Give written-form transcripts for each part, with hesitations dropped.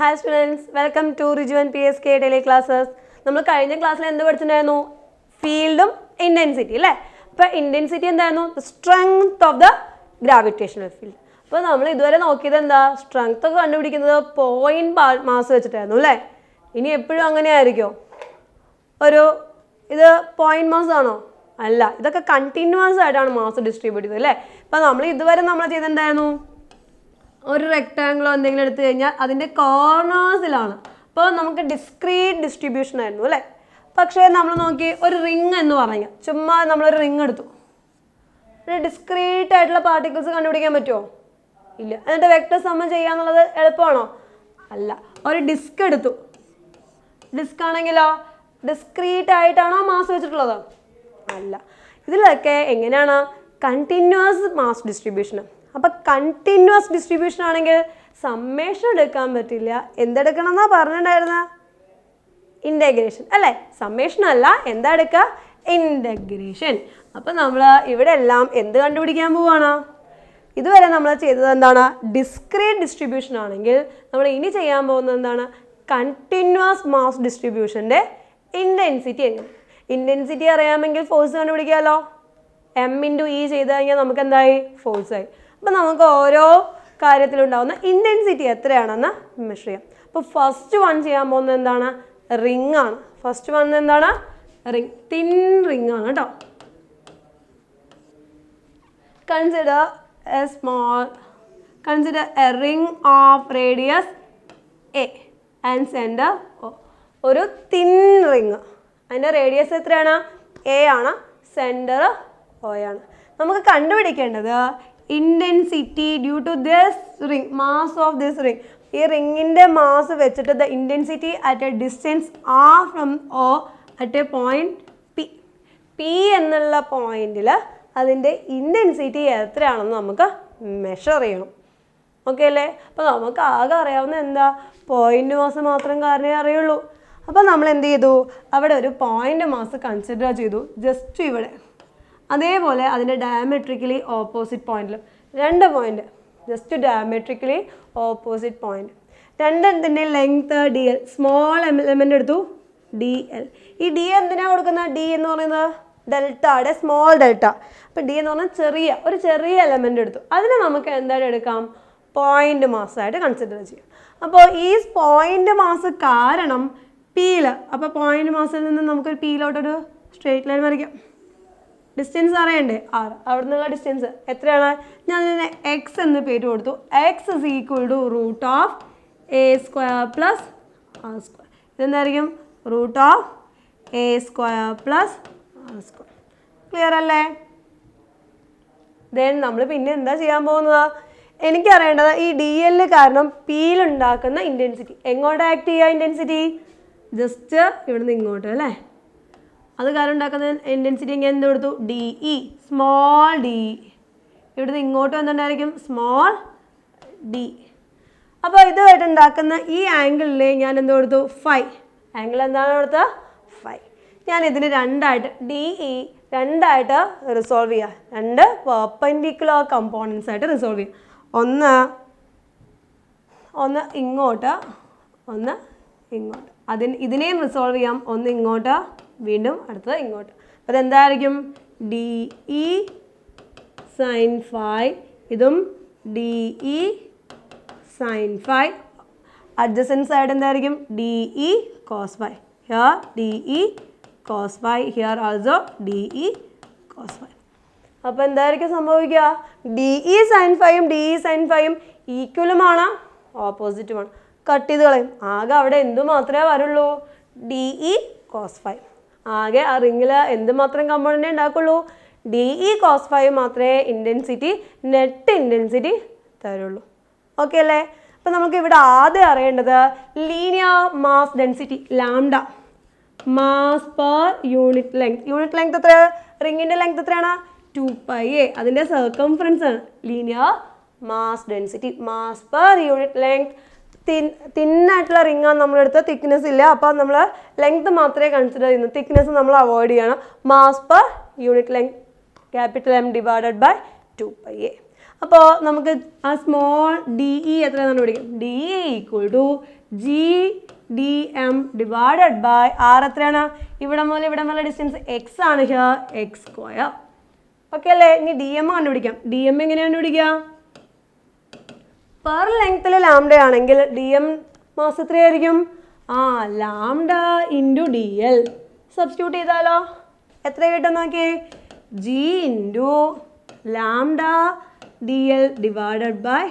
Hi students, welcome to Riju and PSK daily classes. നമ്മൾ കഴിഞ്ഞ ക്ലാസ്സിൽ എന്ത് പഠിച്ചിട്ടുണ്ടായിരുന്നു? ഫീൽഡും ഇന്റൻസിറ്റി അല്ലേ? അപ്പോൾ ഇന്റൻസിറ്റി എന്തായിരുന്നു? The strength of the gravitational field. അപ്പോൾ നമ്മൾ ഇതുവരെ നോക്കിയത് എന്താ? സ്ട്രെങ്ത് ഒക്കെ കണ്ടുപിടിക്കുന്നത് പോയിന്റ് മാസ് വെച്ചിട്ടായിരുന്നു അല്ലേ? ഇനി എപ്പോഴും അങ്ങനെ ആയിരിക്കുമോ? ഇത് പോയിന്റ് മാസ് ആണോ? അല്ല, ഇതൊക്കെ കണ്ടിന്യൂസ് ആയിട്ടാണ് മാസ് ഡിസ്ട്രിബ്യൂട്ട് ചെയ്തത് അല്ലേ? അപ്പോൾ നമ്മൾ ഇതുവരെ നമ്മൾ ചെയ്തിട്ടുണ്ടായിരുന്നു ഒരു റെക്ടാങ്കിളോ എന്തെങ്കിലും എടുത്തു കഴിഞ്ഞാൽ അതിൻ്റെ കോർണേഴ്സിലാണ്. അപ്പോൾ നമുക്ക് ഡിസ്ക്രീറ്റ് ഡിസ്ട്രിബ്യൂഷൻ ആയിരുന്നു അല്ലേ? പക്ഷേ നമ്മൾ നോക്കി ഒരു റിങ് എന്ന് പറഞ്ഞാൽ ചുമ്മാ നമ്മളൊരു റിങ് എടുത്തു, ഒരു ഡിസ്ക്രീറ്റ് ആയിട്ടുള്ള പാർട്ടിക്കിൾസ് കണ്ടുപിടിക്കാൻ പറ്റുമോ? ഇല്ല. എന്നിട്ട് വെക്ടർ സമ്മ ചെയ്യാന്നുള്ളത് എളുപ്പമാണോ? അല്ല. ഒരു ഡിസ്ക് എടുത്തു, ഡിസ്ക് ആണെങ്കിലോ ഡിസ്ക്രീറ്റ് ആയിട്ടാണോ മാസ് വെച്ചിട്ടുള്ളത്? അല്ല. ഇതിലൊക്കെ എങ്ങനെയാണ് കണ്ടിന്യൂസ് മാസ് ഡിസ്ട്രിബ്യൂഷൻ. അപ്പം കണ്ടിന്യൂസ് ഡിസ്ട്രിബ്യൂഷൻ ആണെങ്കിൽ സമ്മേഷൻ എടുക്കാൻ പറ്റില്ല. എന്തെടുക്കണം എന്നാണ് പറഞ്ഞിട്ടുണ്ടായിരുന്നത്? ഇൻ്റഗ്രേഷൻ അല്ലേ? സമ്മേഷൻ അല്ല, എന്താ എടുക്കുക? ഇൻ്റഗ്രേഷൻ. അപ്പം നമ്മൾ ഇവിടെ എല്ലാം എന്ത് കണ്ടുപിടിക്കാൻ പോവുകയാണ്? ഇതുവരെ നമ്മൾ ചെയ്തത് എന്താണ്? ഡിസ്ക്രീറ്റ് ഡിസ്ട്രിബ്യൂഷൻ ആണെങ്കിൽ നമ്മൾ ഇനി ചെയ്യാൻ പോകുന്നത് എന്താണ്? കണ്ടിന്യൂസ് മാസ് ഡിസ്ട്രിബ്യൂഷൻ്റെ ഇൻറ്റൻസിറ്റി. എങ്ങനെ ഇൻറ്റൻസിറ്റി അറിയാമെങ്കിൽ ഫോഴ്സ് കണ്ടുപിടിക്കാമല്ലോ. M×E ചെയ്ത് കഴിഞ്ഞാൽ നമുക്ക് എന്തായി? ഫോഴ്സായി. അപ്പം നമുക്ക് ഓരോ കാര്യത്തിലുണ്ടാകുന്ന ഇൻറ്റൻസിറ്റി എത്രയാണെന്ന് മെഷർ ചെയ്യാം. അപ്പോൾ ഫസ്റ്റ് വൺ ചെയ്യാൻ പോകുന്നത് എന്താണ്? റിംഗ് ആണ്. ഫസ്റ്റ് വൺ എന്താണ്? റിംഗ്, തിൻ റിംഗ് ആണ് കേട്ടോ. Consider a ring of radius A and centre O. ഒരു തിൻ റിംഗ്, അതിൻ്റെ റേഡിയസ് എത്രയാണ്? A ആണ്, സെൻറ്റർ O ആണ്. നമുക്ക് കണ്ടുപിടിക്കേണ്ടത് intensity due to this ring, mass of this ring. ഈ റിങ്ങിൻ്റെ മാസ് വെച്ചിട്ട് the intensity at a distance R from O at a point P എന്നുള്ള പോയിന്റിൽ അതിൻ്റെ ഇൻറ്റൻസിറ്റി എത്രയാണെന്ന് നമുക്ക് മെഷർ ചെയ്യണം. ഓക്കെ അല്ലേ? അപ്പോൾ നമുക്ക് ആകെ അറിയാവുന്ന എന്താ? പോയിൻ്റ് മാസ് മാത്രം കാരണമേ അറിയുള്ളൂ. അപ്പോൾ നമ്മൾ എന്ത് ചെയ്തു? അവിടെ ഒരു പോയിൻ്റ് മാസ് കൺസിഡർ ചെയ്തു, ജസ്റ്റ് ഇവിടെ. അതേപോലെ അതിൻ്റെ ഡയമെട്രിക്കലി ഓപ്പോസിറ്റ് പോയിന്റിലും 2 point, just diametrically opposite point. രണ്ടിൻ്റെ ലെങ്ത് DL, സ്മോൾ എലമെൻ്റ് എടുത്തു DL. ഈ D എന്തിനാണ് കൊടുക്കുന്നത്? D എന്ന് പറയുന്നത് ഡെൽറ്റയുടെ സ്മോൾ ഡെൽറ്റ. അപ്പോൾ D എന്ന് പറഞ്ഞാൽ ഒരു ചെറിയ എലമെൻ്റ് എടുത്തു, അതിനെ നമുക്ക് എന്തായാലും എടുക്കാം? പോയിൻ്റ് മാസമായിട്ട് കൺസിഡർ ചെയ്യാം. അപ്പോൾ ഈ പോയിൻ്റ് മാസ് കാരണം Pയിൽ, അപ്പോൾ പോയിൻ്റ് മാസിൽ നിന്ന് നമുക്കൊരു Pയിലോട്ടൊരു സ്ട്രെയിറ്റ് ലൈൻ വരയ്ക്കാം. ഡിസ്റ്റൻസ് അറിയണ്ടേ? R. അവിടെ നിന്നുള്ള ഡിസ്റ്റൻസ് എത്രയാണ്? ഞാൻ ഇതിനെ X എന്ന് പേര് കൊടുത്തു. X is equal to root of A square plus R square. ഇതെന്തായിരിക്കും? root of A square plus R square. Clear അല്ലേ? ദെൻ നമ്മൾ പിന്നെ എന്താ ചെയ്യാൻ പോകുന്നത്? എനിക്കറിയേണ്ടത് ഈ DL കാരണം Pയിലുണ്ടാക്കുന്ന ഇൻറ്റൻസിറ്റി. എങ്ങോട്ട് ആക്ട് ചെയ്യുക ഇൻറ്റൻസിറ്റി? ജസ്റ്റ് ഇവിടുന്ന് ഇങ്ങോട്ട് അല്ലേ? അത് കാരണം ഉണ്ടാക്കുന്ന ഇൻറ്റൻസിറ്റി ഇങ്ങനെ എന്ത് കൊടുത്തു? DE, small DE. ഇവിടുന്ന് ഇങ്ങോട്ട് എന്തുണ്ടായിരിക്കും? Small D. അപ്പോൾ ഇതുമായിട്ട് ഉണ്ടാക്കുന്ന ഈ ആംഗിളിൽ ഞാൻ എന്ത് കൊടുത്തു? ഫൈ. ആംഗിൾ എന്താണ് കൊടുത്തത്? ഫൈ. ഞാൻ ഇതിന് രണ്ടായിട്ട് DE രണ്ടായിട്ട് റിസോൾവ് ചെയ്യുക. 2 പെർപെൻഡിക്കുലർ കമ്പോണൻസ് ആയിട്ട് റിസോൾവ് ചെയ്യുക. ഒന്ന് ഇങ്ങോട്ട്, ഒന്ന് ഇങ്ങോട്ട്. ഇതിനെയും റിസോൾവ് ചെയ്യാം. ഒന്ന് ഇങ്ങോട്ട്, വീണ്ടും അടുത്തത് ഇങ്ങോട്ട്. അപ്പോൾ അതെന്തായിരിക്കും? DE സൈൻ ഫൈ, ഇതും DE sine phi. Adjacent side എന്തായിരിക്കും? DE cos phi. Here DE cos phi, here also DE cos phi. അപ്പോൾ എന്തായിരിക്കും സംഭവിക്കുക? DE സൈൻ ഫൈയും DE സൈൻ ഫൈയും ഈക്വലുമാണ്, ഓപ്പോസിറ്റുമാണ്. കട്ട് ചെയ്ത് കളയും. ആകെ അവിടെ എന്തു മാത്രമേ വരുള്ളൂ? DE cos phi. ആകെ ആ റിങ്ങിൽ എന്തുമാത്രം കമ്പോണൻ്റ് ഉണ്ടാക്കുള്ളൂ? DE കോസ് ഫൈ മാത്രമേ ഇൻറ്റൻസിറ്റി, നെറ്റ് ഇൻറ്റൻസിറ്റി തരുള്ളൂ. ഓക്കെ അല്ലേ? അപ്പം നമുക്ക് ഇവിടെ ആദ്യം അറിയേണ്ടത് linear mass density, lambda, mass per unit length. Unit length എത്ര? റിങ്ങിൻ്റെ ലെങ്ത് എത്രയാണ്? 2πa. അതിൻ്റെ സർക്കംഫറൻസ് ആണ് linear mass density. Mass per unit length. തിന്നായിട്ടുള്ള റിങ്ങാണ് നമ്മളെടുത്ത്, തിക്നെസ് ഇല്ല. അപ്പോൾ നമ്മൾ ലെങ്ത് മാത്രമേ കൺസിഡർ ചെയ്യുന്നു, തിക്നെസ് നമ്മൾ അവോയ്ഡ് ചെയ്യണം. Mass per unit length, M/2πa. അപ്പോൾ നമുക്ക് ആ സ്മോൾ ഡി ഇ എത്രയാണെന്ന് കണ്ടുപിടിക്കാം. D E equal to G D M divided by R എത്രയാണ്? ഇവിടെ മുതൽ ഡിസ്റ്റൻസ് എക്സ് ആണ്, ഹിയർ എക്സ് സ്ക്വയർ. ഓക്കെ അല്ലേ? ഇനി ഡി എം കണ്ടുപിടിക്കാം. ഡി എം എങ്ങനെയാണ് കണ്ടുപിടിക്കുക? പെർ ലെങ്ത്തിൽ ലാംഡ ആണെങ്കിൽ ഡി എം മാസ് എത്രയായിരിക്കും? Lambda into D L. Substitute ചെയ്താലോ എത്ര കിട്ടും നോക്കിയേ? G into lambda D L divided by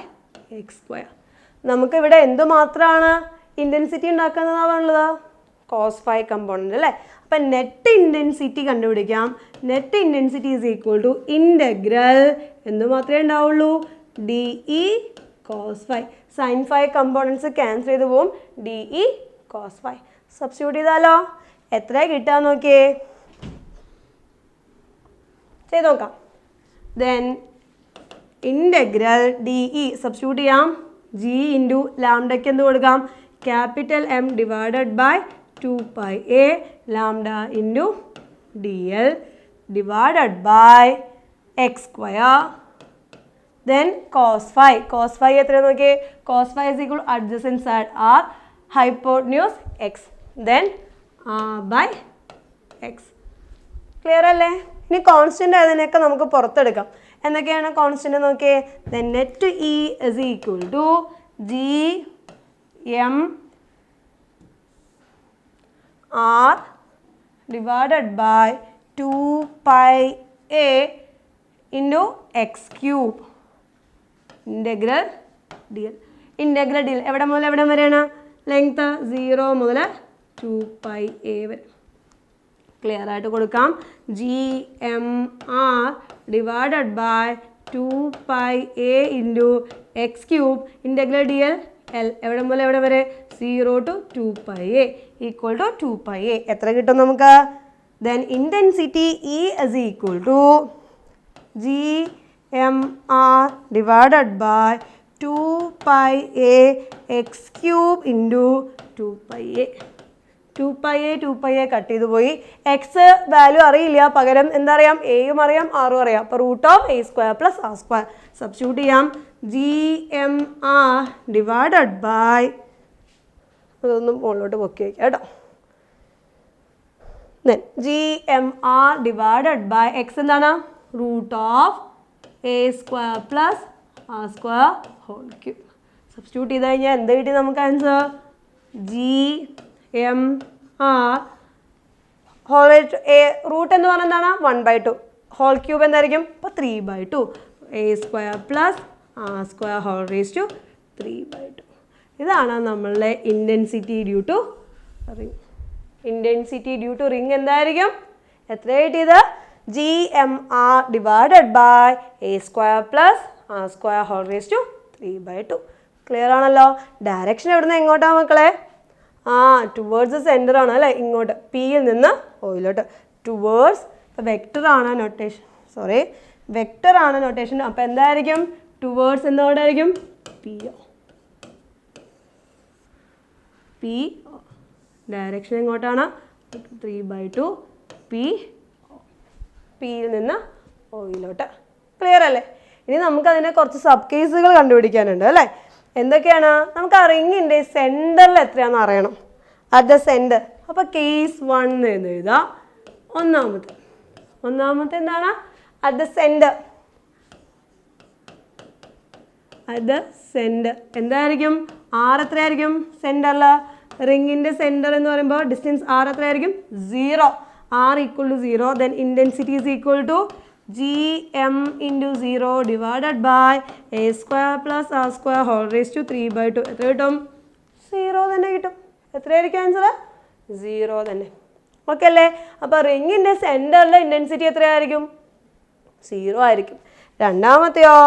X square. നമുക്കിവിടെ എന്തുമാത്രമാണ് ഇൻറ്റൻസിറ്റി ഉണ്ടാക്കുന്നതാണുള്ളത്? കോസ് ഫൈ കമ്പോണൻ്റ് അല്ലേ? അപ്പം നെറ്റ് ഇൻറ്റൻസിറ്റി കണ്ടുപിടിക്കാം. Net intensity is equal to integral എന്ത് മാത്രമേ ഉണ്ടാവുള്ളൂ? D E cos phi. Sine phi components cancel ചെയ്ത് പോവും. D E cos phi. Substitute ചെയ്താലോ എത്ര കിട്ടുക നോക്കിയേ? ചെയ്ത് നോക്കാം. Then integral D E substitute ചെയ്യാം. ജി ഇൻറ്റു ലാംഡയ്ക്ക് എന്ത് കൊടുക്കാം? Capital M divided by 2πa lambda into D L divided by X square. Then cos phi. Cos phi എത്രയാണ് നോക്കിയേ? Cos phi is equal adjacent side R, hypotenuse X, then by X. Clear അല്ലേ? ഇനി constant ആയതിനൊക്കെ നമുക്ക് പുറത്തെടുക്കാം. എന്തൊക്കെയാണ് constant നോക്കിയേ? Then net E is equal to G M R divided by 2πa into X cube integral D L. Integral D L എവിടെ മുതൽ എവിടെ വരെയാണ്? ലെങ്ത്ത് 0 മുതൽ 2πa വരെ. ക്ലിയർ ആയിട്ട് കൊടുക്കാം. G M R divided by 2πa into X cube integral D L L എവിടെ മുതൽ എവിടെ വരെ? 0 to 2πa equal to 2πa. എത്ര കിട്ടും നമുക്ക്? Then intensity E is equal to G M R divided by 2πa X cube into 2πa. 2πa cut ചെയ്ത് പോയി. X value അറിയില്ല, പകരം എന്താ അറിയാം? എയും അറിയാം ആറും അറിയാം. അപ്പോൾ root of a square plus R square substitute ചെയ്യാം. G M R divided by അതൊന്നും മുകളിലോട്ട് പൊക്കി വയ്ക്കാം കേട്ടോ. Then G M R divided by x എന്താണ്? Root of a square plus R square whole cube. Substitute ചെയ്ത് കഴിഞ്ഞാൽ എന്ത് കിട്ടി നമുക്ക് answer? G M R whole a root എന്ന് പറഞ്ഞാൽ എന്താണ്? 1/2. ഹോൾ ക്യൂബ് എന്തായിരിക്കും? അപ്പോൾ 3/2. A square plus R square whole raise to 3/2. ഇതാണ് നമ്മളുടെ intensity due to ring. Intensity due to ring എന്തായിരിക്കും? എത്ര കിട്ടിയത്? G M R divided by A square plus R square whole raise to 3/2. Clear ആണല്ലോ? Direction എവിടുന്ന് എങ്ങോട്ടാണ് മക്കളെ? Towards centre ആണ് അല്ലേ? ഇങ്ങോട്ട് പിയിൽ നിന്ന് ഓയിലോട്ട് ടുവേർഡ്സ്. ഇപ്പോൾ വെക്ടറാണ് നൊട്ടേഷൻ, വെക്ടറാണ് നൊട്ടേഷൻ. അപ്പോൾ എന്തായിരിക്കും? ടുവേർഡ്സ് എന്നോടായിരിക്കും പി ഒ. പി ഡയറക്ഷൻ എങ്ങോട്ടാണ്? 3/2 പി പിയിൽ നിന്ന് ഓയിലോട്ട്. ക്ലിയർ അല്ലേ? ഇനി നമുക്കതിനെ കുറച്ച് സബ് കേസുകൾ കണ്ടുപിടിക്കാനുണ്ട് അല്ലേ? എന്തൊക്കെയാണ്? നമുക്ക് ആ റിങ്ങിൻ്റെ സെൻറ്ററിൽ എത്രയാണെന്ന് അറിയണം. At the centre. അപ്പോൾ കേസ് 1 എന്ന് എഴുതാം. ഒന്നാമത്തെ എന്താണ്? At the centre. At the centre എന്തായിരിക്കും? ആർ എത്രയായിരിക്കും സെൻറ്ററിൽ? റിങ്ങിൻ്റെ സെൻറ്റർ എന്ന് പറയുമ്പോൾ ഡിസ്റ്റൻസ് ആർ എത്രയായിരിക്കും? 0. R equal to 0. Then intensity is equal to G M into 0 divided by A square plus R square whole raise to 3/2. എത്ര കിട്ടും? 0 തന്നെ കിട്ടും. എത്രയായിരിക്കും ആൻസർ? 0 തന്നെ. ഓക്കെ അല്ലേ? അപ്പോൾ റിങ്ങിൻ്റെ സെൻറ്ററിലെ ഇൻറ്റൻസിറ്റി എത്രയായിരിക്കും? 0 ആയിരിക്കും. രണ്ടാമത്തെയോ?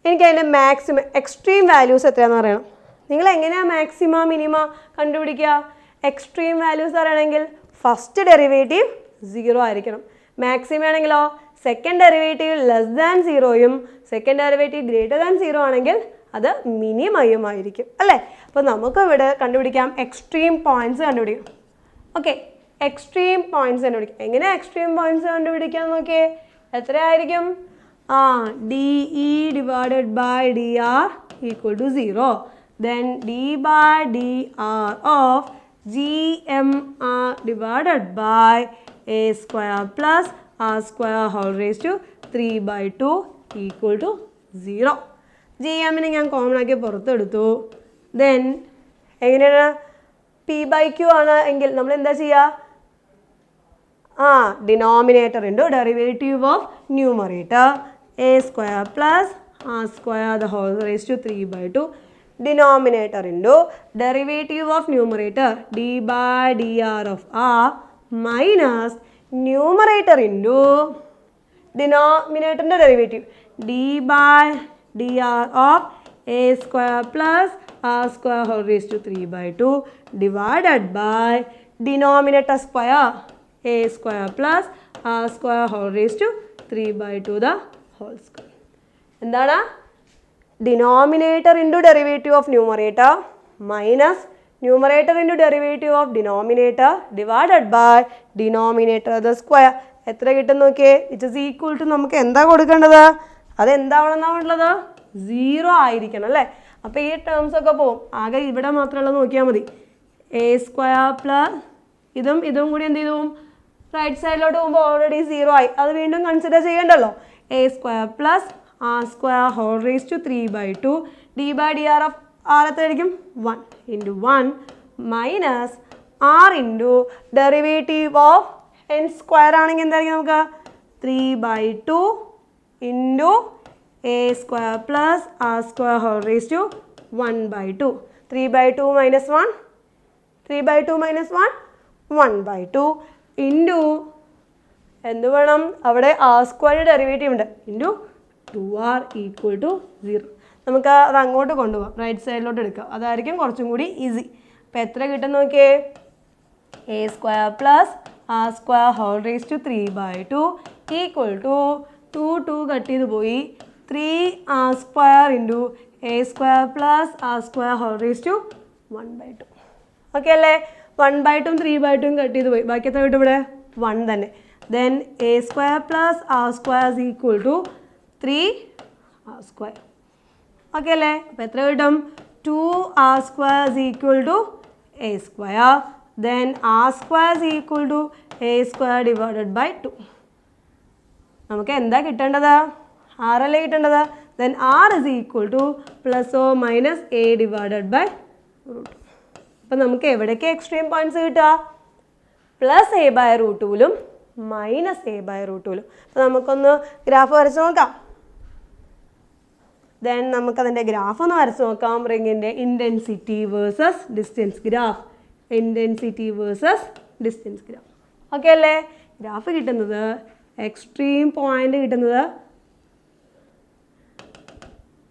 എനിക്ക് അതിൻ്റെ മാക്സിമം എക്സ്ട്രീം വാല്യൂസ് എത്രയാണെന്ന് അറിയണം. നിങ്ങൾ എങ്ങനെയാണ് മാക്സിമ മിനിമ കണ്ടുപിടിക്കുക? എക്സ്ട്രീം വാല്യൂസ് അറിയണമെങ്കിൽ ഫസ്റ്റ് ഡെറിവേറ്റീവ് 0 ആയിരിക്കണം. മാക്സിമം ആണെങ്കിലോ സെക്കൻഡ് ഡെറിവേറ്റീവ് ലെസ് ദാൻ 0യും സെക്കൻഡ് ഡെറിവേറ്റീവ് ഗ്രേറ്റർ ദാൻ 0 ആണെങ്കിൽ അത് മിനിമയും ആയിരിക്കും അല്ലേ? അപ്പോൾ നമുക്ക് ഇവിടെ കണ്ടുപിടിക്കാം എക്സ്ട്രീം പോയിൻറ്റ്സ് കണ്ടുപിടിക്കാം. ഓക്കെ, എക്സ്ട്രീം പോയിൻറ്റ്സ് കണ്ടുപിടിക്കാം. എങ്ങനെ എക്സ്ട്രീം പോയിൻറ്റ്സ് കണ്ടുപിടിക്കാം നോക്കിയേ? എത്രയായിരിക്കും? dE divided by dr equal to 0. Then d by dr of GMR divided by a square plus r square whole raised to 3 by 2 equal to 0. GM ഞാൻ common ആക്കി പുറത്തെടുത്തു. Then എങ്ങനെയാണ് P/Q ആണ് എങ്കിൽ നമ്മൾ എന്താ ചെയ്യുക? Denominator into derivative of numerator a square plus r square the whole raised to 3 by 2 denominator into derivative of numerator d by dr of r minus numerator into denominator derivative d by dr of a square plus r square whole raised to 3 by 2 divided by denominator square a square plus r square whole raised to 3 by 2 the whole square. എന്താണ്? Denominator into derivative of numerator minus numerator into derivative of denominator divided by denominator the square. എത്ര കിട്ടും നോക്കിയേ? It is equal to നമുക്ക് എന്താ കൊടുക്കേണ്ടത്? അതെന്താവണമെന്നാണുള്ളത്? 0 ആയിരിക്കണം അല്ലേ? അപ്പോൾ ഈ ടേംസ് ഒക്കെ പോവും. ആകെ ഇവിടെ മാത്രമുള്ളത് നോക്കിയാൽ മതി. എ സ്ക്വയർ പ്ലസ് ഇതും കൂടി എന്ത് ചെയ്തു? റൈറ്റ് സൈഡിലോട്ട് പോകുമ്പോൾ ഓൾറെഡി 0 ആയി. അത് വീണ്ടും കൺസിഡർ ചെയ്യണ്ടല്ലോ. A square plus R square whole raise to 3 by 2 d by d r of r എത്രയായിരിക്കും? 1 into 1 minus r into derivative of N square ആണെങ്കിൽ എന്തായിരിക്കും നമുക്ക്? 3 by 2 into A square plus R square whole raise to 1 by 2. 3 by 2 minus 1 3 by 2 minus 1 1 by 2 into എന്ത് വേണം? അവിടെ R square derivative ഉണ്ട്. Into 2r equal to 0. നമുക്ക് അത് അങ്ങോട്ട് കൊണ്ടുപോകാം. റൈറ്റ് സൈഡിലോട്ട് എടുക്കാം. അതായിരിക്കും കുറച്ചും കൂടി ഈസി. അപ്പോൾ എത്ര കിട്ടും നോക്കിയേ? A square plus R square whole raise to 3 by 2 equal to 2 cut ചെയ്ത് പോയി 3r square into A square plus R square whole raise to 1 by 2. Okay അല്ലേ? 1 by 2 3 by 2 കട്ട് ചെയ്ത് പോയി. ബാക്കി എത്ര കിട്ടും ഇവിടെ? 1 തന്നെ. Then a square plus R square is equal to 3r square. Okay അല്ലേ? അപ്പോൾ എത്ര കിട്ടും? 2r square is equal to A square. Then r square is equal to A square divided by 2. നമുക്ക് എന്താ കിട്ടേണ്ടത്? r അല്ലേ കിട്ടേണ്ടത്? Then r is equal to plus or minus a divided by root. അപ്പം നമുക്ക് എവിടേക്ക് എക്സ്ട്രീം പോയിൻറ്റ്സ് കിട്ടുക? Plus a by root ടൂലും മൈനസ് എ ബൈ റൂട്ട് ടൂലും. അപ്പോൾ നമുക്കൊന്ന് ഗ്രാഫ് വരച്ച് നോക്കാം. ദെൻ നമുക്കതിൻ്റെ ഗ്രാഫ് ഒന്ന് വരച്ച് നോക്കാം. റിങ്ങിൻ്റെ intensity versus distance graph. Intensity versus distance graph. Okay അല്ലേ? ഗ്രാഫ് കിട്ടുന്നത് എക്സ്ട്രീം പോയിൻ്റ് കിട്ടുന്നത്,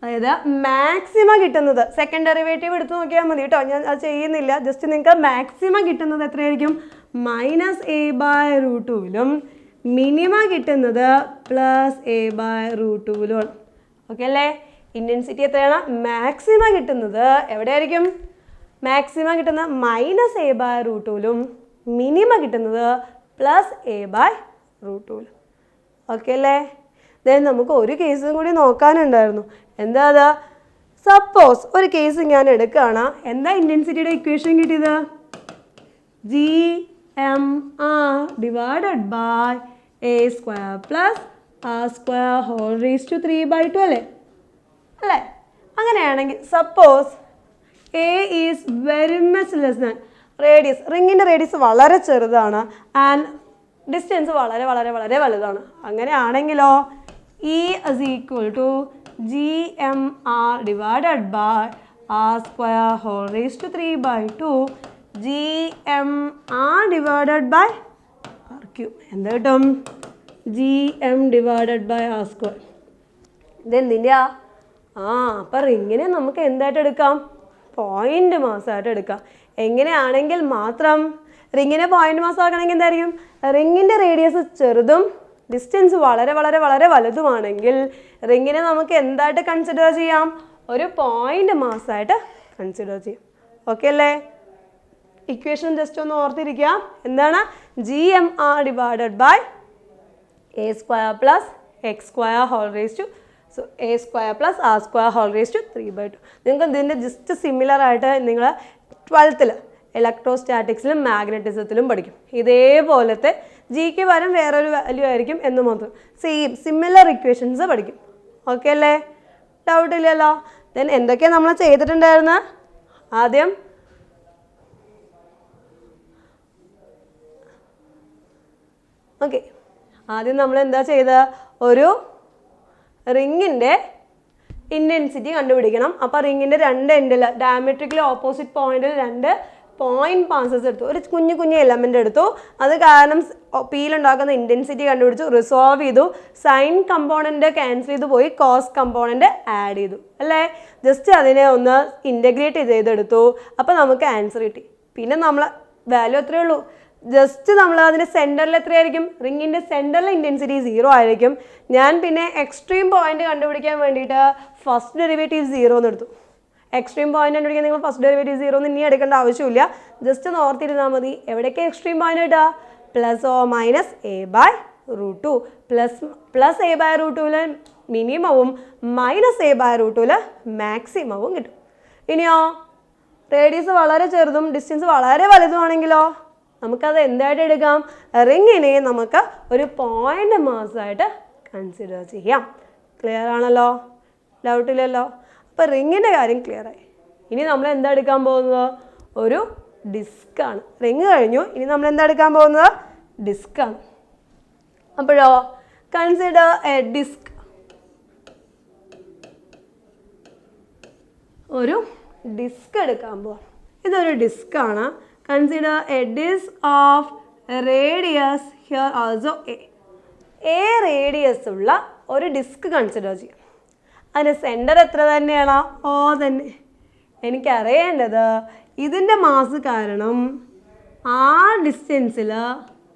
അതായത് മാക്സിമം കിട്ടുന്നത് സെക്കൻഡ് ഡെറിവേറ്റീവ് എടുത്ത് നോക്കിയാൽ മതി കേട്ടോ. ഞാൻ അത് ചെയ്യുന്നില്ല. ജസ്റ്റ് നിങ്ങൾക്ക് മാക്സിമം കിട്ടുന്നത് എത്രയായിരിക്കും? മൈനസ് എ ബൈ റൂട്ട് ടൂവിലും മിനിമം കിട്ടുന്നത് പ്ലസ് എ ബൈ റൂട്ട് ടൂവിലും. ഓക്കെ അല്ലേ? ഇൻറ്റൻസിറ്റി എത്രയാണ്? മാക്സിമം കിട്ടുന്നത് എവിടെയായിരിക്കും? മാക്സിമം കിട്ടുന്നത് മൈനസ് എ ബൈ റൂട്ട് ടൂവിലും മിനിമം കിട്ടുന്നത് പ്ലസ് എ ബൈ റൂട്ട് ടൂവിലും. ഓക്കെ അല്ലേ? ദെൻ നമുക്ക് ഒരു കേസും കൂടി നോക്കാനുണ്ടായിരുന്നു. എന്താ അത്? സപ്പോസ് ഒരു കേസ് ഞാൻ എടുക്കുകയാണ്. എന്താ ഇൻറ്റൻസിറ്റിയുടെ ഇക്വേഷൻ കിട്ടിയത്? GMR divided by A square plus R square whole raise to 3 by 2 അല്ലേ? അങ്ങനെയാണെങ്കിൽ suppose a is very much less than radius. റിങ്ങിൻ്റെ റേഡിയസ് വളരെ ചെറുതാണ് ആൻഡ് ഡിസ്റ്റൻസ് വളരെ വളരെ വളരെ വലുതാണ്. അങ്ങനെയാണെങ്കിലോ E is equal to GMR divided by R square whole raised to 3 by 2 GMR divided by R cube. എന്താ കിട്ടും? GM divided by R square. ഇതെന്തിൻ്റെയാ? അപ്പം റിങ്ങിനെ നമുക്ക് എന്തായിട്ട് എടുക്കാം? പോയിൻ്റ് മാസമായിട്ട് എടുക്കാം. എങ്ങനെയാണെങ്കിൽ മാത്രം റിങ്ങിനെ പോയിൻ്റ് മാസം ആക്കണമെങ്കിൽ എന്തായിരിക്കും? റിങ്ങിൻ്റെ റേഡിയസ് ചെറുതും ഡിസ്റ്റൻസ് വളരെ വളരെ വളരെ വലുതുമാണെങ്കിൽ റിങ്ങിനെ നമുക്ക് എന്തായിട്ട് കൺസിഡർ ചെയ്യാം? ഒരു പോയിൻ്റ് മാസമായിട്ട് കൺസിഡർ ചെയ്യാം. ഓക്കെ അല്ലേ? ഇക്വേഷൻ ജസ്റ്റ് ഒന്ന് ഓർത്തിരിക്കുക. എന്താണ്? GMR divided by A square plus X square whole raise to A square plus R square whole raise to 3/2. നിങ്ങൾക്ക് ഇതിൻ്റെ ജസ്റ്റ് സിമിലർ ആയിട്ട് നിങ്ങൾ 12th ഇലക്ട്രോസ്റ്റാറ്റിക്സിലും മാഗ്നറ്റിസത്തിലും പഠിക്കും. ഇതേപോലത്തെ ജിക്ക് പകരം വേറൊരു വാല്യൂ ആയിരിക്കും എന്ന് മാത്രം. സിമിലർ ഇക്വേഷൻസ് പഠിക്കും. ഓക്കെ അല്ലേ? ഡൗട്ട് ഇല്ലല്ലോ? ദെൻ എന്തൊക്കെയാണ് നമ്മൾ ചെയ്തിട്ടുണ്ടായിരുന്നത്? ആദ്യം നമ്മൾ എന്താ ചെയ്തത്? ഒരു റിങ്ങിൻ്റെ ഇൻറ്റൻസിറ്റി കണ്ടുപിടിക്കണം. അപ്പോൾ റിങ്ങിൻ്റെ രണ്ട് എൻഡിൽ ഡയമെട്രിക്കലി ഓപ്പോസിറ്റ് പോയിന്റിൽ 2 പോയിന്റ് പാസസ് എടുത്തു. ഒരു കുഞ്ഞു എലമെൻ്റ് എടുത്തു. അത് കാരണം പിയിലുണ്ടാക്കുന്ന ഇൻറ്റൻസിറ്റി കണ്ടുപിടിച്ചു, റിസോൾവ് ചെയ്തു. സൈൻ കമ്പോണൻ്റ് ക്യാൻസൽ ചെയ്ത് പോയി, കോസ് കമ്പോണൻ്റ് ആഡ് ചെയ്തു അല്ലേ? ജസ്റ്റ് അതിനെ ഒന്ന് ഇൻ്റഗ്രേറ്റ് ചെയ്തെടുത്തു. അപ്പോൾ നമുക്ക് ആൻസർ കിട്ടി. പിന്നെ നമ്മൾ വാല്യൂ എത്രയേ ഉള്ളൂ? ജസ്റ്റ് നമ്മൾ അതിൻ്റെ സെൻറ്ററിൽ എത്രയായിരിക്കും? റിങ്ങിൻ്റെ സെൻറ്ററിൽ ഇൻറ്റൻസിറ്റി 0 ആയിരിക്കും. ഞാൻ പിന്നെ എക്സ്ട്രീം പോയിന്റ് കണ്ടുപിടിക്കാൻ വേണ്ടിയിട്ട് ഫസ്റ്റ് ഡെറിവേറ്റീവ് 0 എന്ന് എടുത്തു. എക്സ്ട്രീം പോയിന്റ് കണ്ടുപിടിക്കാൻ നിങ്ങൾ ഫസ്റ്റ് ഡെറിവേറ്റീവ് 0 എന്ന് ഇനി എടുക്കേണ്ട ആവശ്യമില്ല. ജസ്റ്റ് ഒന്ന് ഓർത്തിരുന്നാൽ മതി. എവിടേക്ക് എക്സ്ട്രീം പോയിന്റ് ഇടുക? +(a/√2) പ്ലസ് a/√2ൽ മിനിമവും -a/√2ൽ മാക്സിമവും കിട്ടും. ഇനിയോ റേഡിയസ് വളരെ ചെറുതും ഡിസ്റ്റൻസ് വളരെ വലുതുമാണെങ്കിലോ നമുക്കത് എന്തായിട്ട് എടുക്കാം? റിങ്ങിനെ നമുക്ക് ഒരു പോയിന്റ് മാസ്സായിട്ട് കൺസിഡർ ചെയ്യാം. ക്ലിയർ ആണല്ലോ? ഡൗട്ടില്ലല്ലോ? അപ്പോൾ റിങ്ങിൻ്റെ കാര്യം ക്ലിയറായി. ഇനി നമ്മൾ എന്താ എടുക്കാൻ പോകുന്നത്? ഒരു ഡിസ്ക്കാണ്. റിങ് കഴിഞ്ഞു, ഇനി നമ്മൾ എന്താ എടുക്കാൻ പോകുന്നത്? ഡിസ്ക്കാണ്. അപ്പോഴോ കൺസിഡർ എ ഡിസ്ക്. ഒരു ഡിസ്ക് എടുക്കാൻ പോവാം. ഇതൊരു ഡിസ്ക്കാണ്. Consider a disc of radius here also a radius ഉള്ള ഒരു ഡിസ്ക് കൺസിഡർ ചെയ്യാം. അതിൻ്റെ സെൻറ്റർ എത്ര തന്നെയാണോ? O തന്നെ. എനിക്കറിയേണ്ടത് ഇതിൻ്റെ മാസ് കാരണം ആ ഡിസ്റ്റൻസിൽ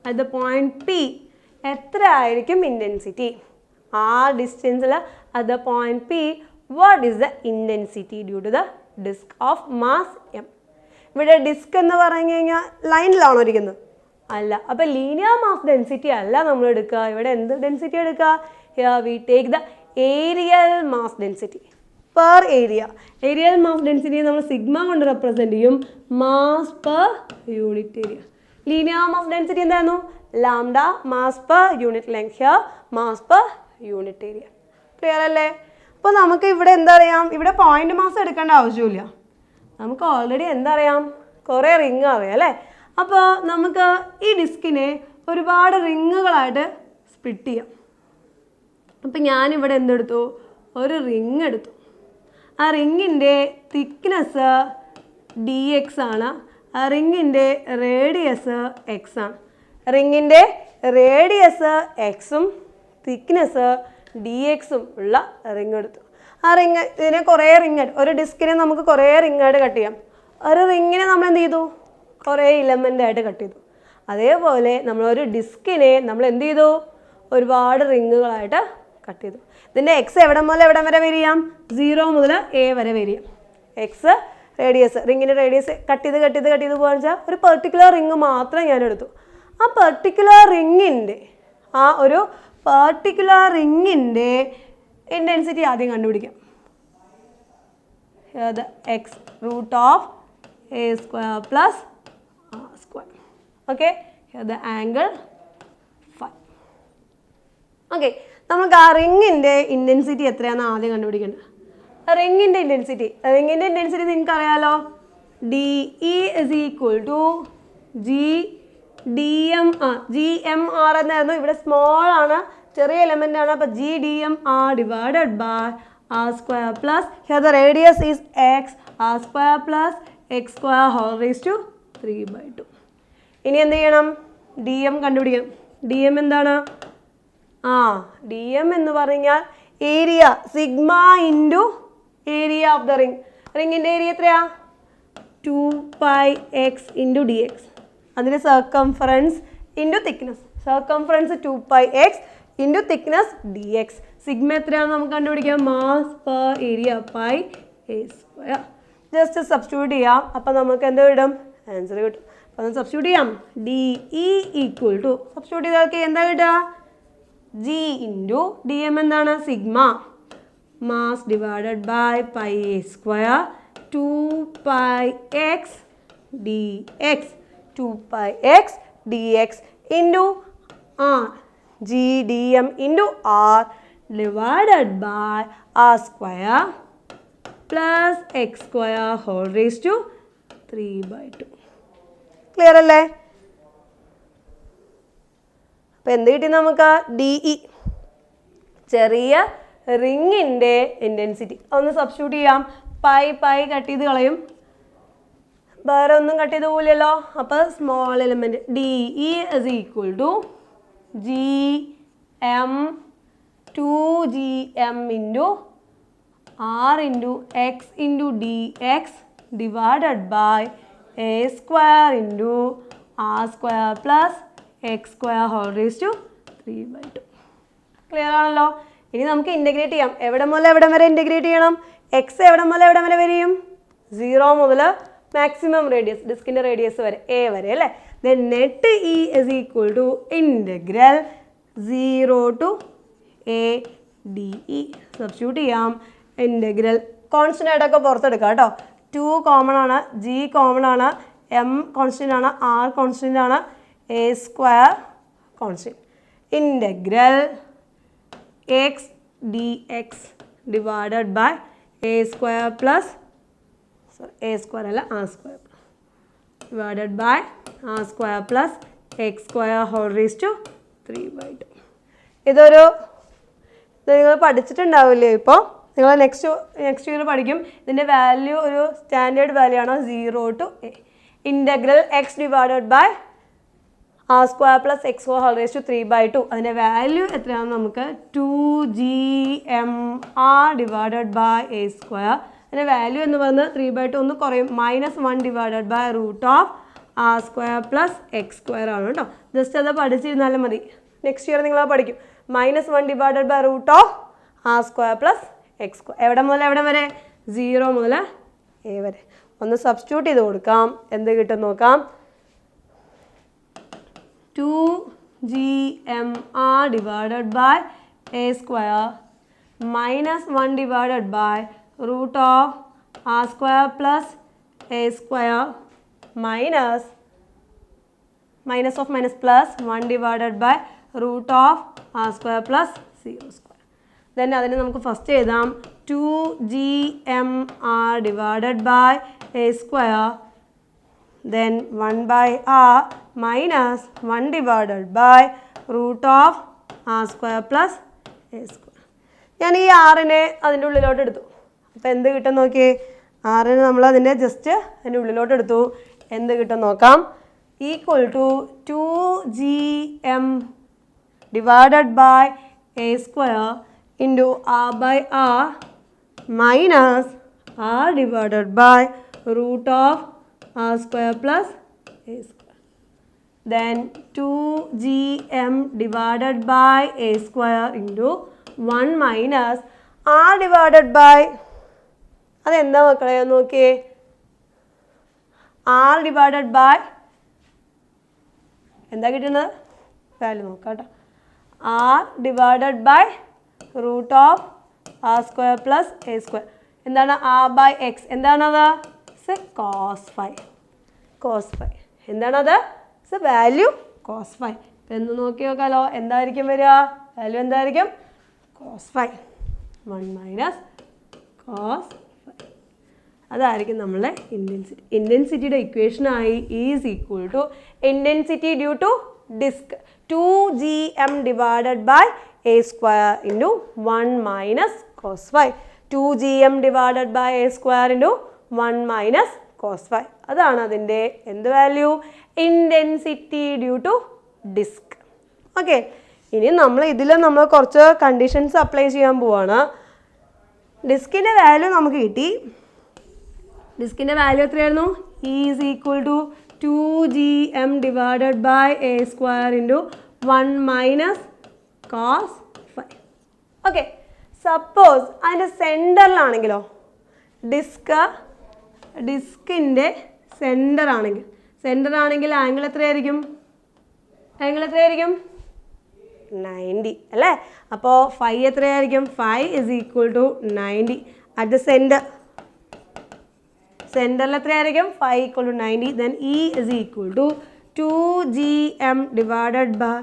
അറ്റ് ദ പോയിന്റ് P എത്ര ആയിരിക്കും ഇൻറ്റൻസിറ്റി? ആ ഡിസ്റ്റൻസിൽ at the point P what is the intensity due to the disc of mass M? ഇവിടെ ഡിസ്ക് എന്ന് പറഞ്ഞു കഴിഞ്ഞാൽ ലൈനിലാണോ ഇരിക്കുന്നത്? അല്ല. അപ്പോൾ ലീനിയർ മാസ് ഡെൻസിറ്റി അല്ല നമ്മൾ എടുക്കുക. ഇവിടെ എന്ത് ഡെൻസിറ്റി എടുക്കുക? Here we take the areal mass density per area. Areal mass density നമ്മൾ സിഗ്മ കൊണ്ട് റെപ്രസെൻറ്റ് ചെയ്യും. Mass per unit area. Linear mass density എന്തായിരുന്നു? Lambda. Mass per unit length. Here mass per unit area. Clear അല്ലേ? അപ്പോൾ നമുക്ക് ഇവിടെ എന്താ അറിയാം? ഇവിടെ പോയിന്റ് മാസ് എടുക്കേണ്ട ആവശ്യമില്ല. നമുക്ക് ഓൾറെഡി എന്താ അറിയാം? കുറേ റിങ് അറിയാം അല്ലേ? അപ്പോൾ നമുക്ക് ഈ ഡിസ്കിനെ ഒരുപാട് റിങ്ങുകളായിട്ട് സ്പ്ലിറ്റ് ചെയ്യാം. അപ്പം ഞാനിവിടെ എന്തെടുത്തു? ഒരു റിങ് എടുത്തു. ആ റിങ്ങിൻ്റെ തിക്നെസ് dx ആണ്. ആ റിങ്ങിൻ്റെ റേഡിയസ് x ആണ്. റിങ്ങിൻ്റെ റേഡിയസ് എക്സും തിക്നെസ് dx ഉള്ള റിങ് എടുത്തു. ആ റിങ് ഇതിനെ കുറേ റിങ്, ഒരു ഡിസ്കിനെ നമുക്ക് കുറേ റിങ്ങായിട്ട് കട്ട് ചെയ്യാം. ഒരു റിങ്ങിനെ നമ്മൾ എന്ത് ചെയ്തു? കുറേ ഇലമെൻ്റായിട്ട് കട്ട് ചെയ്തു. അതേപോലെ നമ്മളൊരു ഡിസ്കിനെ നമ്മൾ എന്ത് ചെയ്തു? ഒരുപാട് റിങ്ങുകളായിട്ട് കട്ട് ചെയ്തു. ഇതിൻ്റെ എക്സ് എവിടെ മുതൽ എവിടം വരെ വരികയാം? 0 മുതൽ a വരെ വരികയാം. എക്സ് റേഡിയസ്, റിങ്ങിൻ്റെ റേഡിയസ് കട്ട് ചെയ്ത് പോകാന്ന് വെച്ചാൽ ഒരു പെർട്ടിക്കുലർ റിങ് മാത്രം ഞാൻ എടുത്തു. ആ പെർട്ടിക്കുലർ റിങ്ങിൻ്റെ ഇൻറ്റൻസിറ്റി ആദ്യം കണ്ടുപിടിക്കാം. X √(a² + r²). Okay, the angle φ. Okay, നമുക്ക് ആ റിങ്ങിൻ്റെ ഇൻറ്റൻസിറ്റി എത്രയാണെന്ന് ആദ്യം കണ്ടുപിടിക്കേണ്ടത്. റിങ്ങിൻ്റെ ഇൻറ്റൻസിറ്റി നിങ്ങൾക്ക് അറിയാലോ. DE = GDMR എന്നായിരുന്നു. ഇവിടെ സ്മോൾ ആണ്, ചെറിയ എലമെൻ്റ് ആണ്. അപ്പോൾ GDMR / r² plus here the radius is x, r² plus x² whole raise to 3/2. ഇനി എന്ത് ചെയ്യണം? DM കണ്ടുപിടിക്കണം. DM എന്താണ്? DM എന്ന് പറഞ്ഞാൽ area, sigma into area of the ring. റിങ്ങിൻ്റെ ഏരിയ എത്രയാ? 2πx into dx. അതിൻ്റെ circumference into thickness. Circumference 2πx into thickness dx. സിഗ്മ എത്രയാണെന്ന് നമുക്ക് കണ്ടുപിടിക്കാം. Mass per area πa². Just substitute ചെയ്യാം. അപ്പോൾ നമുക്ക് എന്ത് കിട്ടും? ആൻസർ കിട്ടും. അപ്പോൾ സബ്സ്റ്റിറ്റ്യൂട്ട് ചെയ്യാം. DE = സബ്സ്റ്റിറ്റ്യൂട്ട് ചെയ്താൽ എന്താ കിട്ടുക? ജി ഇൻറ്റു ഡി എം എന്താണ് sigma mass divided by pi A square 2 pi X D X 2 pi X D X into R G D M into R divided by R square plus X square whole raise to 3/2. Clear അല്ലേ? അപ്പം എന്ത് കിട്ടി നമുക്ക്? D E ചെറിയ റിങ്ങിൻ്റെ intensity. ഒന്ന് substitute ചെയ്യാം. Pi pi cut ചെയ്ത് കളയും, വേറെ ഒന്നും കട്ട് ചെയ്ത് പോലെയല്ലോ. അപ്പോൾ small element D E is equal to G M 2 GM into R into X into D X divided by A square into R square plus X square whole raise to 3/2. Clear ആണല്ലോ? ഇനി നമുക്ക് integrate ചെയ്യാം. എവിടെ മുതൽ എവിടം വരെ integrate ചെയ്യണം? X എവിടെ മുതൽ എവിടം വരെ വരും? 0 മുതൽ മാക്സിമം റേഡിയസ്, ഡിസ്കിൻ്റെ റേഡിയസ് വരെ എ വരെ അല്ലേ. Then net E is equal to integral 0 to A D E. Substitute ചെയ്യാം. ഇൻ്റഗ്രൽ കോൺസ്റ്റൻ്റ് ആയിട്ടൊക്കെ പുറത്തെടുക്കാം കേട്ടോ. 2 കോമൺ ആണ്, ജി കോമൺ ആണ്, എം കോൺസ്റ്റൻ്റ് ആണ്, ആർ കോൺസ്റ്റൻ്റ് ആണ്, A square constant. Integral X D X divided by A square plus A square അല്ല R square divided by R square plus X square whole raise to 3/2. ഇത് നിങ്ങൾ പഠിച്ചിട്ടുണ്ടാവില്ലേ? ഇപ്പോൾ നിങ്ങൾ next year പഠിക്കും. ഇതിൻ്റെ value ഒരു standard value ആണ് 0 to A. Integral X divided by R square plus X square whole raise to 3/2. അതിൻ്റെ value എത്രയാണെന്ന് നമുക്ക് 2GMR divided by A square. അതിൻ്റെ വാല്യൂ എന്ന് പറയുന്നത് 3/2 ഒന്ന് കുറയും, -1 divided by root of R square plus X square ആണ് കേട്ടോ. ജസ്റ്റ് അത് പഠിച്ചിരുന്നാലും മതി. നെക്സ്റ്റ് ഇയർ നിങ്ങൾ പഠിക്കും. -1 divided by root of R square plus X square. എവിടെ മുതൽ എവിടെ വരെ? 0 മുതൽ എ വരെ. ഒന്ന് സബ്സ്റ്റിറ്റ്യൂട്ട് ചെയ്ത് കൊടുക്കാം. എന്ത് കിട്ടും നോക്കാം. 2GMR divided by a square -1 divided by root of r square plus a square minus of minus plus 1 divided by root of r square plus 0 square. Then അതിനെ നമുക്ക് ഫസ്റ്റ് എഴുതാം. 2GMR divided by a square then 1 by r minus 1 divided by root of r square plus a square. ഞാൻ ഈ ആറിനെ അതിൻ്റെ ഉള്ളിലോട്ട് എടുത്തു. അപ്പോൾ എന്ത് കിട്ടും നോക്കിയേ. ആറിന് നമ്മൾ അതിൻ്റെ ജസ്റ്റ് അതിൻ്റെ ഉള്ളിലോട്ട് എടുത്തു. എന്ത് കിട്ടും നോക്കാം. Equal to 2GM divided by a square into r by r minus r divided by root of r square plus a square. Then 2GM divided by a square into 1 minus r divided by അതെന്താ മക്കളെ നോക്കിയേ. r divided by എന്താ കിട്ടുന്നത്? Value നോക്കാം കേട്ടോ. r divided by root of r square plus a square. എന്താണ് r by x? എന്താണത്? cos phi. എന്താണത്? Value cos phi. എന്ന് നോക്കി നോക്കാലോ. എന്തായിരിക്കും വരിക? വാല്യൂ എന്തായിരിക്കും? cos phi. 1 minus cos phi. അതായിരിക്കും നമ്മളെ ഇൻറ്റൻസിറ്റി. ഇൻറ്റൻസിറ്റിയുടെ ഇക്വേഷനായി is equal to intensity due to disc 2GM divided by a square into 1 minus cos phi. 2GM divided by a square into 1 minus cos phi. അതാണ് അതിൻ്റെ എന്ത് value? Intensity due to disc. Okay, ഇനി നമ്മൾ കുറച്ച് conditions apply ചെയ്യാൻ പോവാണ്. ഡിസ്കിൻ്റെ value നമുക്ക് കിട്ടി. ഡിസ്കിൻ്റെ വാല്യൂ എത്രയായിരുന്നു? Is equal to 2GM divided by a square into 1 minus cos phi. Okay, suppose അതിൻ്റെ സെൻറ്ററിലാണെങ്കിലോ, ഡിസ്കിൻ്റെ സെൻറ്റർ ആണെങ്കിൽ ആംഗിൾ എത്രയായിരിക്കും? 90 അല്ലേ? അപ്പോൾ ഫൈ എത്രയായിരിക്കും? Phi is equal to 90. At the സെൻറ്ററിൽ എത്രയായിരിക്കും? Phi equal to 90. Then E is equal to 2gm divided by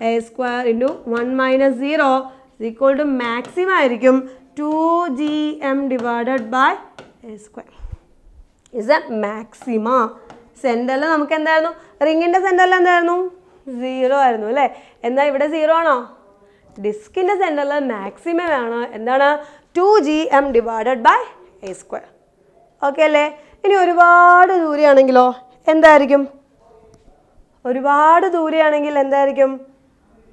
A square into 1 minus 0 is equal to maximum ആയിരിക്കും 2gm divided by A square is a maxima. സെൻറ്ററിൽ നമുക്ക് എന്തായിരുന്നു? റിങ്ങിൻ്റെ സെൻറ്ററിൽ എന്തായിരുന്നു? 0 ആയിരുന്നു അല്ലേ? എന്നാൽ ഇവിടെ 0 ആണോ? ഡിസ്കിൻ്റെ സെൻറ്ററിൽ മാക്സിമം ആണ് എന്താണ്? 2gm divided by A square. Okay അല്ലേ? ഇനി ഒരുപാട് ദൂരെയാണെങ്കിലോ എന്തായിരിക്കും? ഒരുപാട് ദൂരെയാണെങ്കിൽ എന്തായിരിക്കും?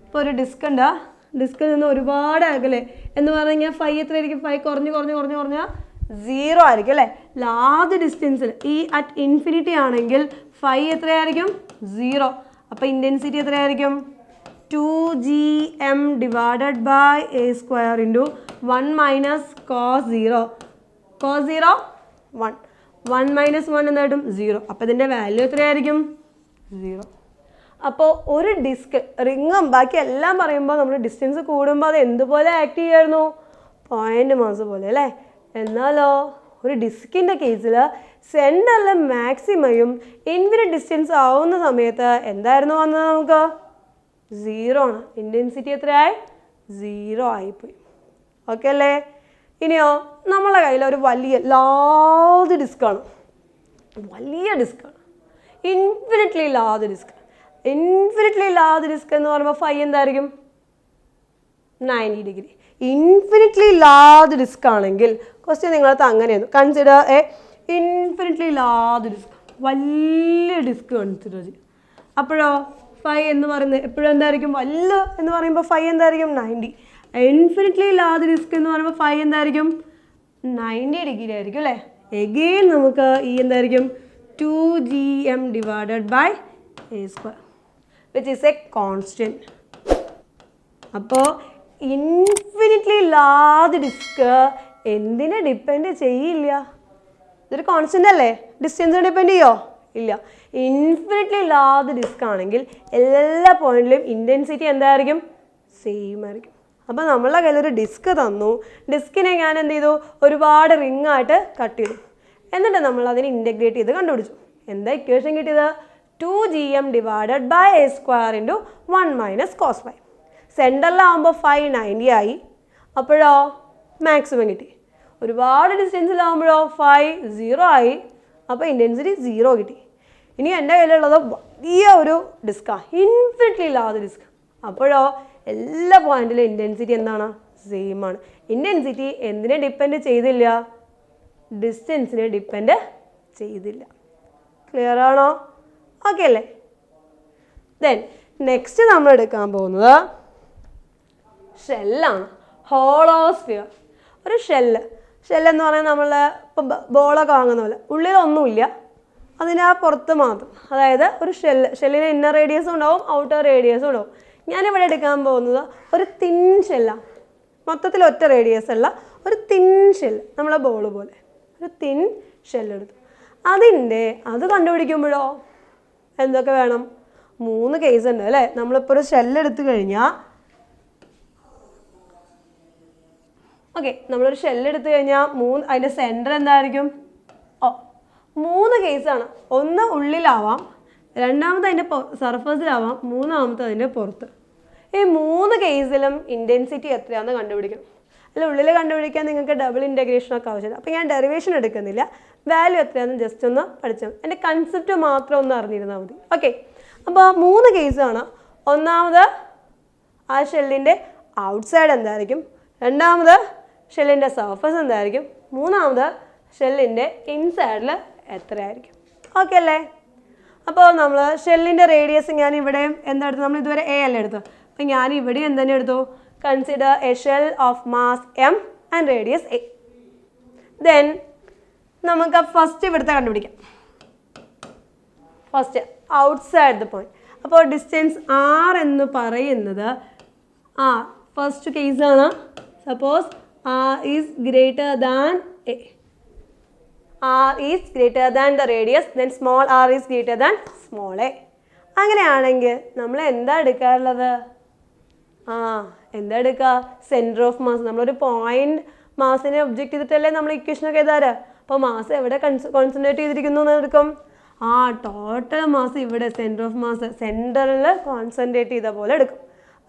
ഇപ്പോൾ ഒരു ഡിസ്ക് ഉണ്ട്, ഡിസ്കിൽ നിന്ന് ഒരുപാട് അകലെ എന്ന് പറഞ്ഞു കഴിഞ്ഞാൽ ഫൈ എത്രയായിരിക്കും? ഫൈ കുറഞ്ഞ് 0 ആയിരിക്കും അല്ലേ? ലാർജ് ഡിസ്റ്റൻസിൽ ഈ അറ്റ് ഇൻഫിനിറ്റി ആണെങ്കിൽ ഫൈ എത്രയായിരിക്കും? 0. അപ്പോൾ ഇൻറ്റൻസിറ്റി എത്രയായിരിക്കും? 2gm divided by A square into 1 minus cos 0. Cos 0 1. 1 minus 1 എന്തായിട്ടും 0. അപ്പോൾ ഇതിൻ്റെ വാല്യൂ എത്രയായിരിക്കും? 0. അപ്പോൾ ഒരു ഡിസ്ക് റിങ്ങും ബാക്കി എല്ലാം പറയുമ്പോൾ നമ്മൾ ഡിസ്റ്റൻസ് കൂടുമ്പോൾ അത് എന്തുപോലെ ആക്ട് ചെയ്യുമായിരുന്നു? പോയിൻ്റ് മാസ് പോലെ അല്ലേ? എന്നാലോ ഒരു ഡിസ്കിൻ്റെ കേസിൽ സെൻറ്ററിൽ മാക്സിമയും ഇൻഫിനിറ്റ് ഡിസ്റ്റൻസ് ആവുന്ന സമയത്ത് എന്തായിരുന്നു വന്നത്? നമുക്ക് 0 ആണ്. ഇൻറ്റൻസിറ്റി എത്രയായി? 0 ആയിപ്പോയി. ഓക്കെ അല്ലേ? ഇനിയോ നമ്മളെ കയ്യിൽ ഒരു വലിയ ലാർജ് ഡിസ്ക്കാണ്, infinitely large disc. Infinitely large disc എന്ന് പറയുമ്പോൾ ഫൈ എന്തായിരിക്കും? 90 ഡിഗ്രി. ഇൻഫിനിറ്റ്ലി ലാർജ് ഡിസ്ക് ആണെങ്കിൽ ക്വസ്റ്റ്യൻ നിങ്ങളത് അങ്ങനെയായിരുന്നു. Consider a infinitely large disc, വലിയ ഡിസ്ക് കൺസിഡർ ചെയ്യും. അപ്പോഴോ ഫൈ എന്ന് പറയുന്നത് എപ്പോഴും എന്തായിരിക്കും? വല്ല എന്ന് പറയുമ്പോൾ ഫൈ എന്തായിരിക്കും? 90. ഇൻഫിനിറ്റ്ലി ലാർജ് ഡിസ്ക് എന്ന് പറയുമ്പോൾ ഫൈ എന്തായിരിക്കും? 90 ഡിഗ്രി ആയിരിക്കും അല്ലേ? എഗെയിൻ നമുക്ക് ഈ എന്തായിരിക്കും? 2gm divided by A square which is a constant. അപ്പോൾ ഇൻഫിനിറ്റ്ലി ലാർജ് ഡിസ്ക് എന്തിനെ ഡിപ്പെൻഡ് ചെയ്യില്ല? ഇതൊരു കോൺസ്റ്റൻ്റ് അല്ലേ? ഡിസ്റ്റൻസ് ഡിപ്പെൻഡ് ചെയ്യോ? ഇല്ല. ഇൻഫിനിറ്റ്ലി ലാർജ് ഡിസ്ക് ആണെങ്കിൽ എല്ലാ പോയിന്റിലും ഇൻറ്റൻസിറ്റി എന്തായിരിക്കും? സെയിം ആയിരിക്കും. അപ്പോൾ നമ്മളുടെ കയ്യിലൊരു ഡിസ്ക് തന്നു, ഡിസ്കിനെ ഞാൻ എന്ത് ചെയ്തു? ഒരുപാട് റിംഗ് ആയിട്ട് കട്ട് ചെയ്തു. എന്നിട്ട് നമ്മൾ അതിനെ ഇൻറ്റഗ്രേറ്റ് ചെയ്ത് കണ്ടുപിടിച്ചു. എന്താ ഇക്വേഷൻ കിട്ടിയത്? 2gm divided by A square into 1 minus cos phi. സെൻറ്ററിലാവുമ്പോൾ ഫൈ 90 ആയി, അപ്പോഴോ മാക്സിമം കിട്ടി. ഒരുപാട് ഡിസ്റ്റൻസിലാവുമ്പോഴോ ഫൈ 0 ആയി, അപ്പോൾ ഇൻറ്റൻസിറ്റി 0 കിട്ടി. ഇനി എൻ്റെ കയ്യിലുള്ളത് വലിയ ഒരു ഡിസ്ക്കാണ്, ഇൻഫിനിറ്റ്ലി ലാർജ് ഡിസ്ക്. അപ്പോഴോ എല്ലാ പോയിന്റിലും ഇൻറ്റൻസിറ്റി എന്താണ്? സെയിം ആണ്. ഇൻറ്റൻസിറ്റി എന്തിനെ ഡിപ്പെൻഡ് ചെയ്തില്ല? ഡിസ്റ്റൻസിനെ ഡിപ്പെൻഡ് ചെയ്തില്ല. ക്ലിയർ ആണോ? ഓക്കെ അല്ലേ? ദെൻ നെക്സ്റ്റ് നമ്മൾ എടുക്കാൻ പോകുന്നത് ഷെല്ലാണ്, ഹോളോസ്ഫിയർ. ഒരു ഷെല്ലെന്ന് പറയുന്നത് നമ്മൾ ഇപ്പോൾ ബോളൊക്കെ വാങ്ങുന്ന പോലെ ഉള്ളിലൊന്നുമില്ല, അതിന് ആ പുറത്ത് മാത്രം. അതായത് ഒരു ഷെല്ലിന് ഇന്നർ റേഡിയസും ഉണ്ടാവും, ഔട്ടർ റേഡിയസും ഉണ്ടാവും. ഞാനിവിടെ എടുക്കാൻ പോകുന്നത് ഒരു തിൻ ഷെല്ലാണ്. മൊത്തത്തിൽ ഒറ്റ റേഡിയസ് അല്ല, ഒരു തിൻ ഷെല്ല്, നമ്മളെ ബോൾ പോലെ ഒരു തിൻ ഷെല്ലെടുത്തു. അത് കണ്ടുപിടിക്കുമ്പോഴോ എന്തൊക്കെ വേണം? 3 കേസ് ഉണ്ട് അല്ലേ? നമ്മളിപ്പോൾ ഒരു ഷെല്ലെടുത്ത് കഴിഞ്ഞാൽ നമ്മളൊരു ഷെല്ലെടുത്ത് കഴിഞ്ഞാൽ അതിൻ്റെ സെൻറ്റർ എന്തായിരിക്കും? 3 കേസാണ്. ഒന്ന് ഉള്ളിലാവാം, രണ്ടാമത്തെ അതിൻ്റെ സർഫസിലാവാം, മൂന്നാമത്തെ അതിൻ്റെ പുറത്ത്. ഈ 3 കേസിലും ഇൻറ്റൻസിറ്റി എത്രയാണെന്ന് കണ്ടുപിടിക്കണം. അല്ല, ഉള്ളിൽ കണ്ടുപിടിക്കാൻ നിങ്ങൾക്ക് ഡബിൾ ഇൻറ്റഗ്രേഷനൊക്കെ ആവശ്യമില്ല. അപ്പോൾ ഞാൻ ഡെറിവേഷൻ എടുക്കുന്നില്ല, വാല്യൂ എത്രയാണെന്ന് ജസ്റ്റ് ഒന്ന് പഠിച്ചാൽ മതി. എൻ്റെ കൺസെപ്റ്റ് മാത്രം ഒന്ന് അറിഞ്ഞിരുന്നാൽ മതി. ഓക്കെ, അപ്പോൾ 3 കേസാണ്. ഒന്നാമത് ആ ഷെല്ലിൻ്റെ ഔട്ട്സൈഡ് എന്തായിരിക്കും, രണ്ടാമത് ഷെല്ലിൻ്റെ സർഫസ് എന്തായിരിക്കും, മൂന്നാമത് ഷെല്ലിൻ്റെ ഇൻസൈഡിൽ എത്രയായിരിക്കും. ഓക്കെ അല്ലേ? അപ്പോൾ നമ്മൾ ഷെല്ലിൻ്റെ റേഡിയസ് ഞാൻ ഇവിടെ എന്തെടുത്തു? നമ്മൾ ഇതുവരെ എ അല്ലേ എടുത്തു. അപ്പോൾ ഞാൻ ഇവിടെ എന്തെന്നെ എടുത്തു? Consider a shell of mass M and radius A. Then നമുക്ക് ഫസ്റ്റ് ഇവിടുത്തെ കണ്ടുപിടിക്കാം. First outside the point. അപ്പോൾ ഡിസ്റ്റൻസ് ആർ എന്ന് പറയുന്നത് ഫസ്റ്റ് കേസാണ്. Suppose R is greater than A. R is greater than the radius, then small r is greater than small a. അങ്ങനെയാണെങ്കിൽ നമ്മൾ എന്താ എടുക്കാറുള്ളത്? ആ എന്താ എടുക്കുക? Centre of mass. നമ്മളൊരു പോയിന്റ് മാസിനെ ഒബ്ജക്റ്റ് ചെയ്തിട്ടല്ലേ നമ്മൾ ഇക്വേഷനൊക്കെ എഴുതാറ്. അപ്പോൾ മാസ് എവിടെ കോൺസെൻട്രേറ്റ് ചെയ്തിരിക്കുന്നു എന്ന് എടുക്കും? ആ ടോട്ടൽ മാസ് ഇവിടെ സെൻറ്റർ ഓഫ് മാസ് സെൻറ്ററിൽ കോൺസെൻട്രേറ്റ് ചെയ്ത പോലെ എടുക്കും.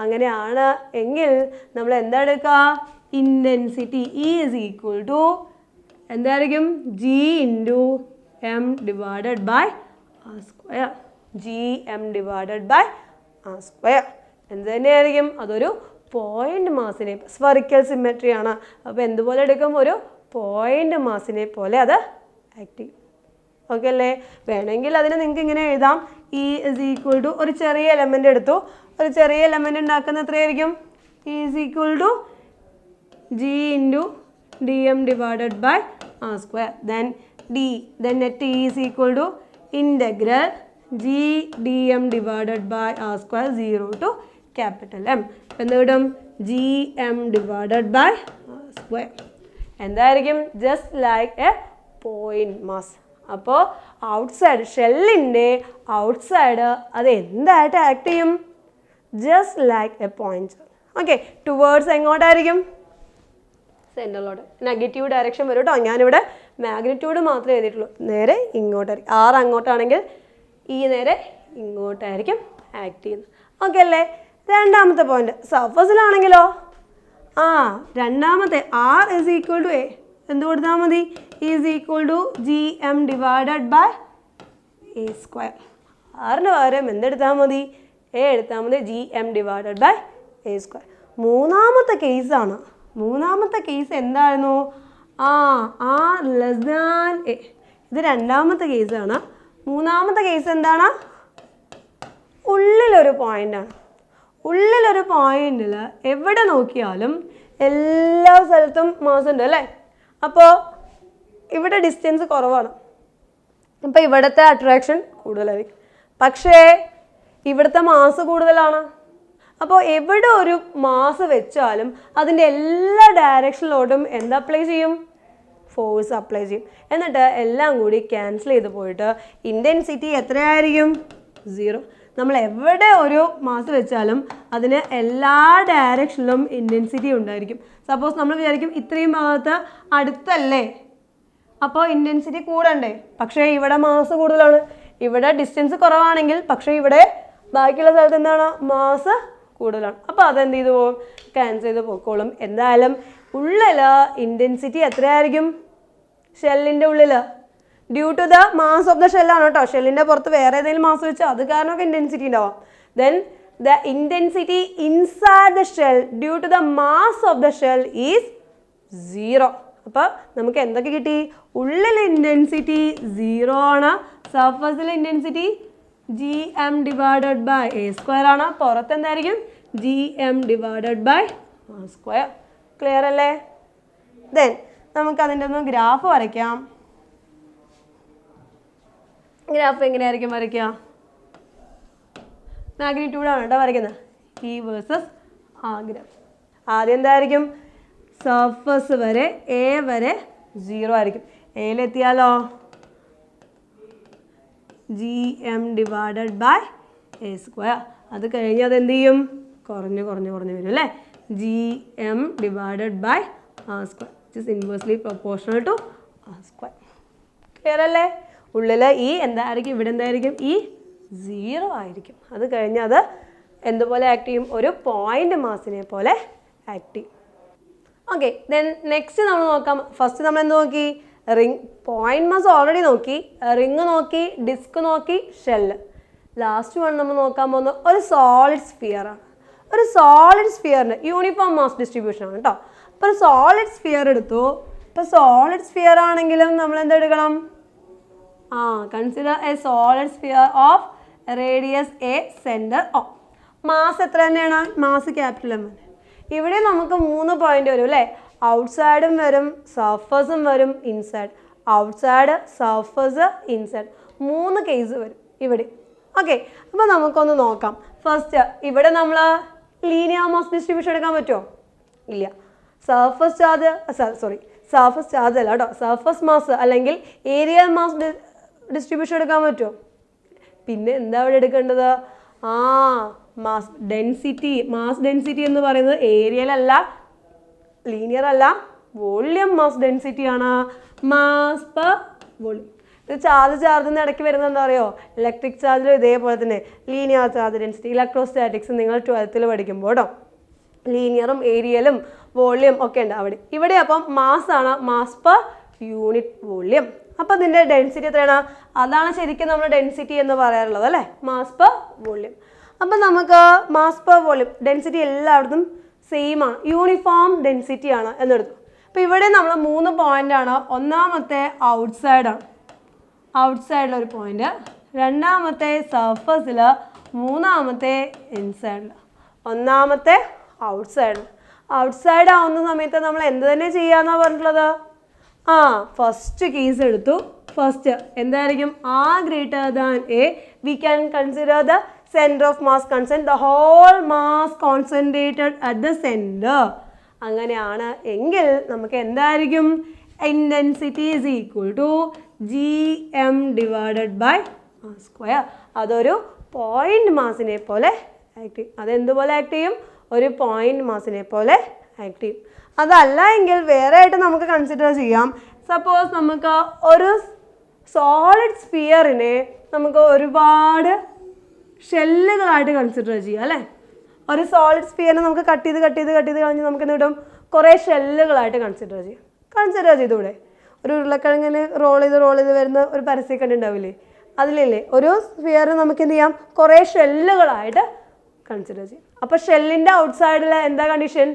അങ്ങനെയാണ് എങ്കിൽ നമ്മൾ എന്താ എടുക്കുക? ഇൻറ്റൻസിറ്റി ഈസ് ഈക്വൽ ടു എന്തായിരിക്കും? G into M divided by R square. G M divided by R square എന്ത് തന്നെയായിരിക്കും? അതൊരു പോയിന്റ് മാസിനെ സ്ഫറിക്കൽ സിമെട്രി ആണ്. അപ്പോൾ എന്തുപോലെ എടുക്കും? ഒരു പോയിന്റ് മാസിനെ പോലെ അത് ആക്ട് ചെയ്യും. ഓക്കെ അല്ലേ? വേണമെങ്കിൽ അതിന് നിങ്ങൾക്ക് ഇങ്ങനെ എഴുതാം. ഇ ഇസ് ഈക്വൽ ടു ഒരു ചെറിയ എലമെൻ്റ് എടുത്തു. ഒരു ചെറിയ എലമെൻ്റ് ഉണ്ടാക്കുന്ന എത്രയായിരിക്കും? E is equal to G into D M divided by R square. then net E is equal to integral g dm divided by r square 0 to capital M. എന്ത് കിട്ടും? G M divided by R square. എന്തായിരിക്കും? Just like a point mass. അപ്പോൾ outside ഷെല്ലിൻ്റെ outside അത് എന്തായിട്ട് act ചെയ്യും? Just like a point. Okay, towards എങ്ങോട്ടായിരിക്കും? സെൻറ്ററിലോട്ട്. നെഗറ്റീവ് ഡയറക്ഷൻ വരും കേട്ടോ. ഞാനിവിടെ മാഗ്നിറ്റ്യൂഡ് മാത്രമേ എഴുതിയിട്ടുള്ളൂ. നേരെ ഇങ്ങോട്ടായിരിക്കും. ആർ അങ്ങോട്ടാണെങ്കിൽ ഈ നേരെ ഇങ്ങോട്ടായിരിക്കും ആക്ട് ചെയ്യുന്നത്. ഓക്കെ അല്ലേ? രണ്ടാമത്തെ പോയിന്റ് സർഫസിലാണെങ്കിലോ രണ്ടാമത്തെ R is equal to A എന്ത് കൊടുത്താൽ മതി? Is equal to G M divided by A square. ആറിന് പകരം എന്തെടുത്താൽ മതി? എ എടുത്താൽ മതി. G M divided by A square. മൂന്നാമത്തെ കേസാണ്. മൂന്നാമത്തെ കേസ് എന്തായിരുന്നു? R less than A. ഇത് രണ്ടാമത്തെ കേസാണ്. മൂന്നാമത്തെ കേസ് എന്താണ്? ഉള്ളിലൊരു പോയിൻ്റാണ്. ഉള്ളിലൊരു പോയിന്റിൽ എവിടെ നോക്കിയാലും എല്ലാ സ്ഥലത്തും മാസ് ഉണ്ട് അല്ലേ? അപ്പോൾ ഇവിടെ ഡിസ്റ്റൻസ് കുറവാണ്. അപ്പോൾ ഇവിടുത്തെ അട്രാക്ഷൻ കൂടുതലായിരിക്കും. പക്ഷേ ഇവിടുത്തെ മാസ് കൂടുതലാണ്. അപ്പോൾ എവിടെ ഒരു മാസ് വെച്ചാലും അതിൻ്റെ എല്ലാ ഡയറക്ഷനിലോട്ടും എന്ത് അപ്ലൈ ചെയ്യും? ഫോഴ്സ് അപ്ലൈ ചെയ്യും. എന്നിട്ട് എല്ലാം കൂടി ക്യാൻസൽ ചെയ്ത് പോയിട്ട് ഇൻറ്റൻസിറ്റി എത്രയായിരിക്കും? 0. നമ്മൾ എവിടെ ഒരു മാസ് വെച്ചാലും അതിന് എല്ലാ ഡയറക്ഷനിലും ഇൻറ്റൻസിറ്റി ഉണ്ടായിരിക്കും. സപ്പോസ് നമ്മൾ വിചാരിക്കും ഇത്രയും ഭാഗത്ത് അടുത്തല്ലേ, അപ്പോൾ ഇൻറ്റൻസിറ്റി കൂടണ്ടേ? പക്ഷേ ഇവിടെ മാസ് കൂടുതലാണ്. ഇവിടെ ഡിസ്റ്റൻസ് കുറവാണെങ്കിൽ പക്ഷേ ഇവിടെ ബാക്കിയുള്ള സ്ഥലത്ത് എന്താണ്? മാസ് കൂടുതലാണ്. അപ്പോൾ അതെന്ത് ചെയ്തു പോകും? ക്യാൻസൽ ചെയ്ത് പോയിക്കോളും. എന്തായാലും ഉള്ളിൽ ഇൻറ്റൻസിറ്റി എത്രയായിരിക്കും? ഷെല്ലിൻ്റെ ഉള്ളിൽ due to the mass of the ഷെല്ലാണ് കേട്ടോ. ഷെല്ലിൻ്റെ പുറത്ത് വേറെ ഏതെങ്കിലും മാസ് വെച്ചാൽ അത് കാരണമൊക്കെ ഇൻറ്റൻസിറ്റി ഉണ്ടാവാം. Then the intensity inside the shell due to the mass of the shell is 0. അപ്പോൾ നമുക്ക് എന്തൊക്കെ കിട്ടി? ഉള്ളിൽ ഇൻറ്റൻസിറ്റി 0 ആണ്. സർഫസിൽ intensity G M divided by A square ആണ്. പുറത്ത് എന്തായിരിക്കും? G M divided by R square. Clear അല്ലേ? ദെൻ നമുക്ക് അതിൻ്റെ ഒന്ന് ഗ്രാഫ് വരയ്ക്കാം. ഗ്രാഫ് എങ്ങനെയായിരിക്കും വരയ്ക്കുക? മാഗ്നിറ്റ്യൂഡാണ് കേട്ടോ വരയ്ക്കുന്നത്. E versus R graph. ആദ്യം എന്തായിരിക്കും? സർഫസ് വരെ എ വരെ 0 ആയിരിക്കും. എയിലെത്തിയാലോ G M divided by A square. അത് കഴിഞ്ഞ് അത് എന്ത് ചെയ്യും? കുറഞ്ഞ് വരും അല്ലേ? G M divided by R square which is inversely proportional to R square. Clear അല്ലേ? ഉള്ളിൽ ഈ എന്തായിരിക്കും? ഇവിടെ എന്തായിരിക്കും? ഈ 0 ആയിരിക്കും. അത് കഴിഞ്ഞ് അത് എന്തുപോലെ ആക്ട് ചെയ്യും? ഒരു പോയിന്റ് മാസിനെ പോലെ ആക്ട് ചെയ്യും. ഓക്കെ, ദെൻ നെക്സ്റ്റ് നമ്മൾ നോക്കാം. ഫസ്റ്റ് നമ്മൾ എന്ത് നോക്കി? റിംഗ്. പോയിന്റ് മാസ് ഓൾറെഡി നോക്കി. റിംഗ് നോക്കി, ഡിസ്ക് നോക്കി, ഷെല്ല്. ലാസ്റ്റ് വൺ നമ്മൾ നോക്കാൻ പോകുന്നത് ഒരു സോളിഡ് സ്ഫിയർ ആണ്. ഒരു സോളിഡ് സ്ഫിയറിന് യൂണിഫോം മാസ് ഡിസ്ട്രിബ്യൂഷൻ ആണ് കേട്ടോ. അപ്പോൾ ഒരു സോളിഡ് സ്ഫിയർ എടുത്തു. ഇപ്പോൾ സോളിഡ് സ്ഫിയർ ആണെങ്കിലും നമ്മൾ എന്തെടുക്കണം? Consider a solid sphere of radius A centre O. Mass എത്ര തന്നെയാണ്? Mass capital M. ഇവിടെ നമുക്ക് 3 പോയിന്റ് വരും അല്ലേ? ഔട്ട്സൈഡും വരും, സർഫസും വരും, inside. Outside, surface, inside. 3 case വരും ഇവിടെ. ഓക്കെ, അപ്പോൾ നമുക്കൊന്ന് നോക്കാം. ഫസ്റ്റ് ഇവിടെ നമ്മൾ ലീനിയർ മാസ് ഡിസ്ട്രിബ്യൂഷൻ എടുക്കാൻ പറ്റുമോ? ഇല്ല. സർഫസ് ചാർജ് സർഫസ് ചാർജ് അല്ല കേട്ടോ, സർഫസ് മാസ് അല്ലെങ്കിൽ ഏരിയൽ മാസ് ഡിസ്ട്രിബ്യൂഷൻ എടുക്കാൻ പറ്റുമോ? പിന്നെ എന്താ ഇവിടെ എടുക്കേണ്ടത്? Mass density. മാസ് ഡെൻസിറ്റി എന്ന് പറയുന്നത് ഏരിയൽ അല്ല, ലീനിയർ അല്ല, വോള്യം മാസ് ഡെൻസിറ്റി ആണ്. Mass per volume. ഇത് ചാർജ് ഇടയ്ക്ക് വരുന്നത് എന്താ പറയുമോ? ഇലക്ട്രിക് ചാർജിലും ഇതേപോലെ തന്നെ ലീനിയർ ചാർജ് ഡെൻസിറ്റി. ഇലക്ട്രോസ്റ്റാറ്റിക്സ് നിങ്ങൾ 12th പഠിക്കുമ്പോൾ കേട്ടോ, ലീനിയറും ഏരിയലും വോള്യം ഒക്കെ ഉണ്ട് അവിടെ. ഇവിടെ അപ്പം മാസ് ആണ്, മാസ് പെർ യൂണിറ്റ് വോള്യം. അപ്പം ഇതിൻ്റെ ഡെൻസിറ്റി എത്രയാണ്? അതാണ് ശരിക്കും നമ്മൾ ഡെൻസിറ്റി എന്ന് പറയാറുള്ളത് അല്ലേ, മാസ് പെർ വോള്യം. അപ്പം നമുക്ക് മാസ് പെർ വോള്യം ഡെൻസിറ്റി എല്ലായിടത്തും സെയിം ആണ്, യൂണിഫോം ഡെൻസിറ്റി ആണ് എന്നെടുത്തു. അപ്പോൾ ഇവിടെ നമ്മൾ 3 പോയിൻ്റാണ്. ഒന്നാമത്തെ ഔട്ട്സൈഡാണ്, ഔട്ട്സൈഡിലൊരു പോയിൻ്റ്, രണ്ടാമത്തെ സർഫസിൽ, മൂന്നാമത്തെ ഇൻസൈഡിൽ. ഒന്നാമത്തെ ഔട്ട്സൈഡ്. ഔട്ട്സൈഡ് ആവുന്ന സമയത്ത് നമ്മൾ എന്ത് തന്നെ ചെയ്യാന്നാണ് പറഞ്ഞിട്ടുള്ളത്? ഫസ്റ്റ് കേസ് എടുത്തു. ഫസ്റ്റ് എന്തായിരിക്കും? R greater than A, we can consider the center of mass constant, the whole mass concentrated at the center. അങ്ങനെയാണ് എങ്കിൽ നമുക്ക് എന്തായിരിക്കും? Intensity is equal to gm divided by mass square. അതൊരു point മാസിനെ പോലെ act ചെയ്യും. അതെന്തുപോലെ act ചെയ്യും? ഒരു point മാസിനെ പോലെ ആക്ട് ചെയ്യും. അതല്ല എങ്കിൽ വേറെ ആയിട്ട് നമുക്ക് കൺസിഡർ ചെയ്യാം. സപ്പോസ് നമുക്ക് ഒരു സോളിഡ് സ്ഫിയറിനെ നമുക്ക് ഒരുപാട് ഷെല്ലുകളായിട്ട് കൺസിഡർ ചെയ്യാം അല്ലേ. ഒരു സോളിഡ് സ്ഫിയറിനെ നമുക്ക് കട്ട് ചെയ്ത് കഴിഞ്ഞ് നമുക്ക് എന്ത് കിട്ടും? കുറേ ഷെല്ലുകളായിട്ട് കൺസിഡർ ചെയ്യാം. കൺസിഡർ ചെയ്തൂടെ? ഒരു ഉരുളക്കിഴങ്ങിന് റോൾ ചെയ്ത് വരുന്ന ഒരു പരസ്യം കണ്ടുണ്ടാവില്ലേ, അതിലില്ലേ ഒരു സ്ഫിയറിനെ നമുക്ക് എന്ത് ചെയ്യാം? കുറേ ഷെല്ലുകളായിട്ട് കൺസിഡർ ചെയ്യാം. അപ്പോൾ ഷെല്ലിൻ്റെ ഔട്ട്സൈഡിൽ എന്താ കണ്ടീഷൻ?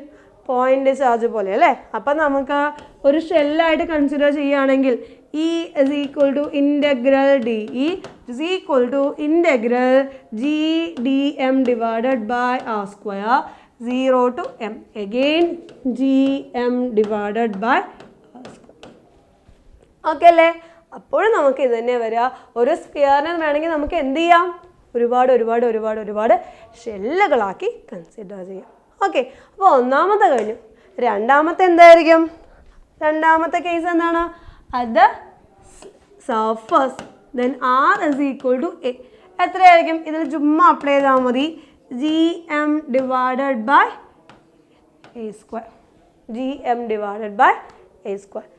പോയിന്റ് ചാർജ് പോലെ അല്ലേ. അപ്പം നമുക്ക് ഒരു ഷെല്ലായിട്ട് കൺസിഡർ ചെയ്യുകയാണെങ്കിൽ E is equal to integral DE is equal to integral GdM divided by R square 0 to M. Again GM divided by R square. Okay അല്ലേ? അപ്പോഴും നമുക്ക് ഇത് തന്നെ വരിക. ഒരു സ്ഫിയറിനെ വേണമെങ്കിൽ നമുക്ക് എന്ത് ചെയ്യാം? ഒരുപാട് ഷെല്ലുകളാക്കി കൺസിഡർ ചെയ്യാം. ഓക്കെ, അപ്പോൾ ഒന്നാമത്തെ കഴിഞ്ഞു. രണ്ടാമത്തെ എന്തായിരിക്കും? രണ്ടാമത്തെ കേസ് എന്താണ്? അത് surface, then R is equal to A. എത്രയായിരിക്കും? ഇതിൽ ചുമ്മാ അപ്ലൈ ചെയ്താൽ മതി. GM divided by A square. GM divided by A square.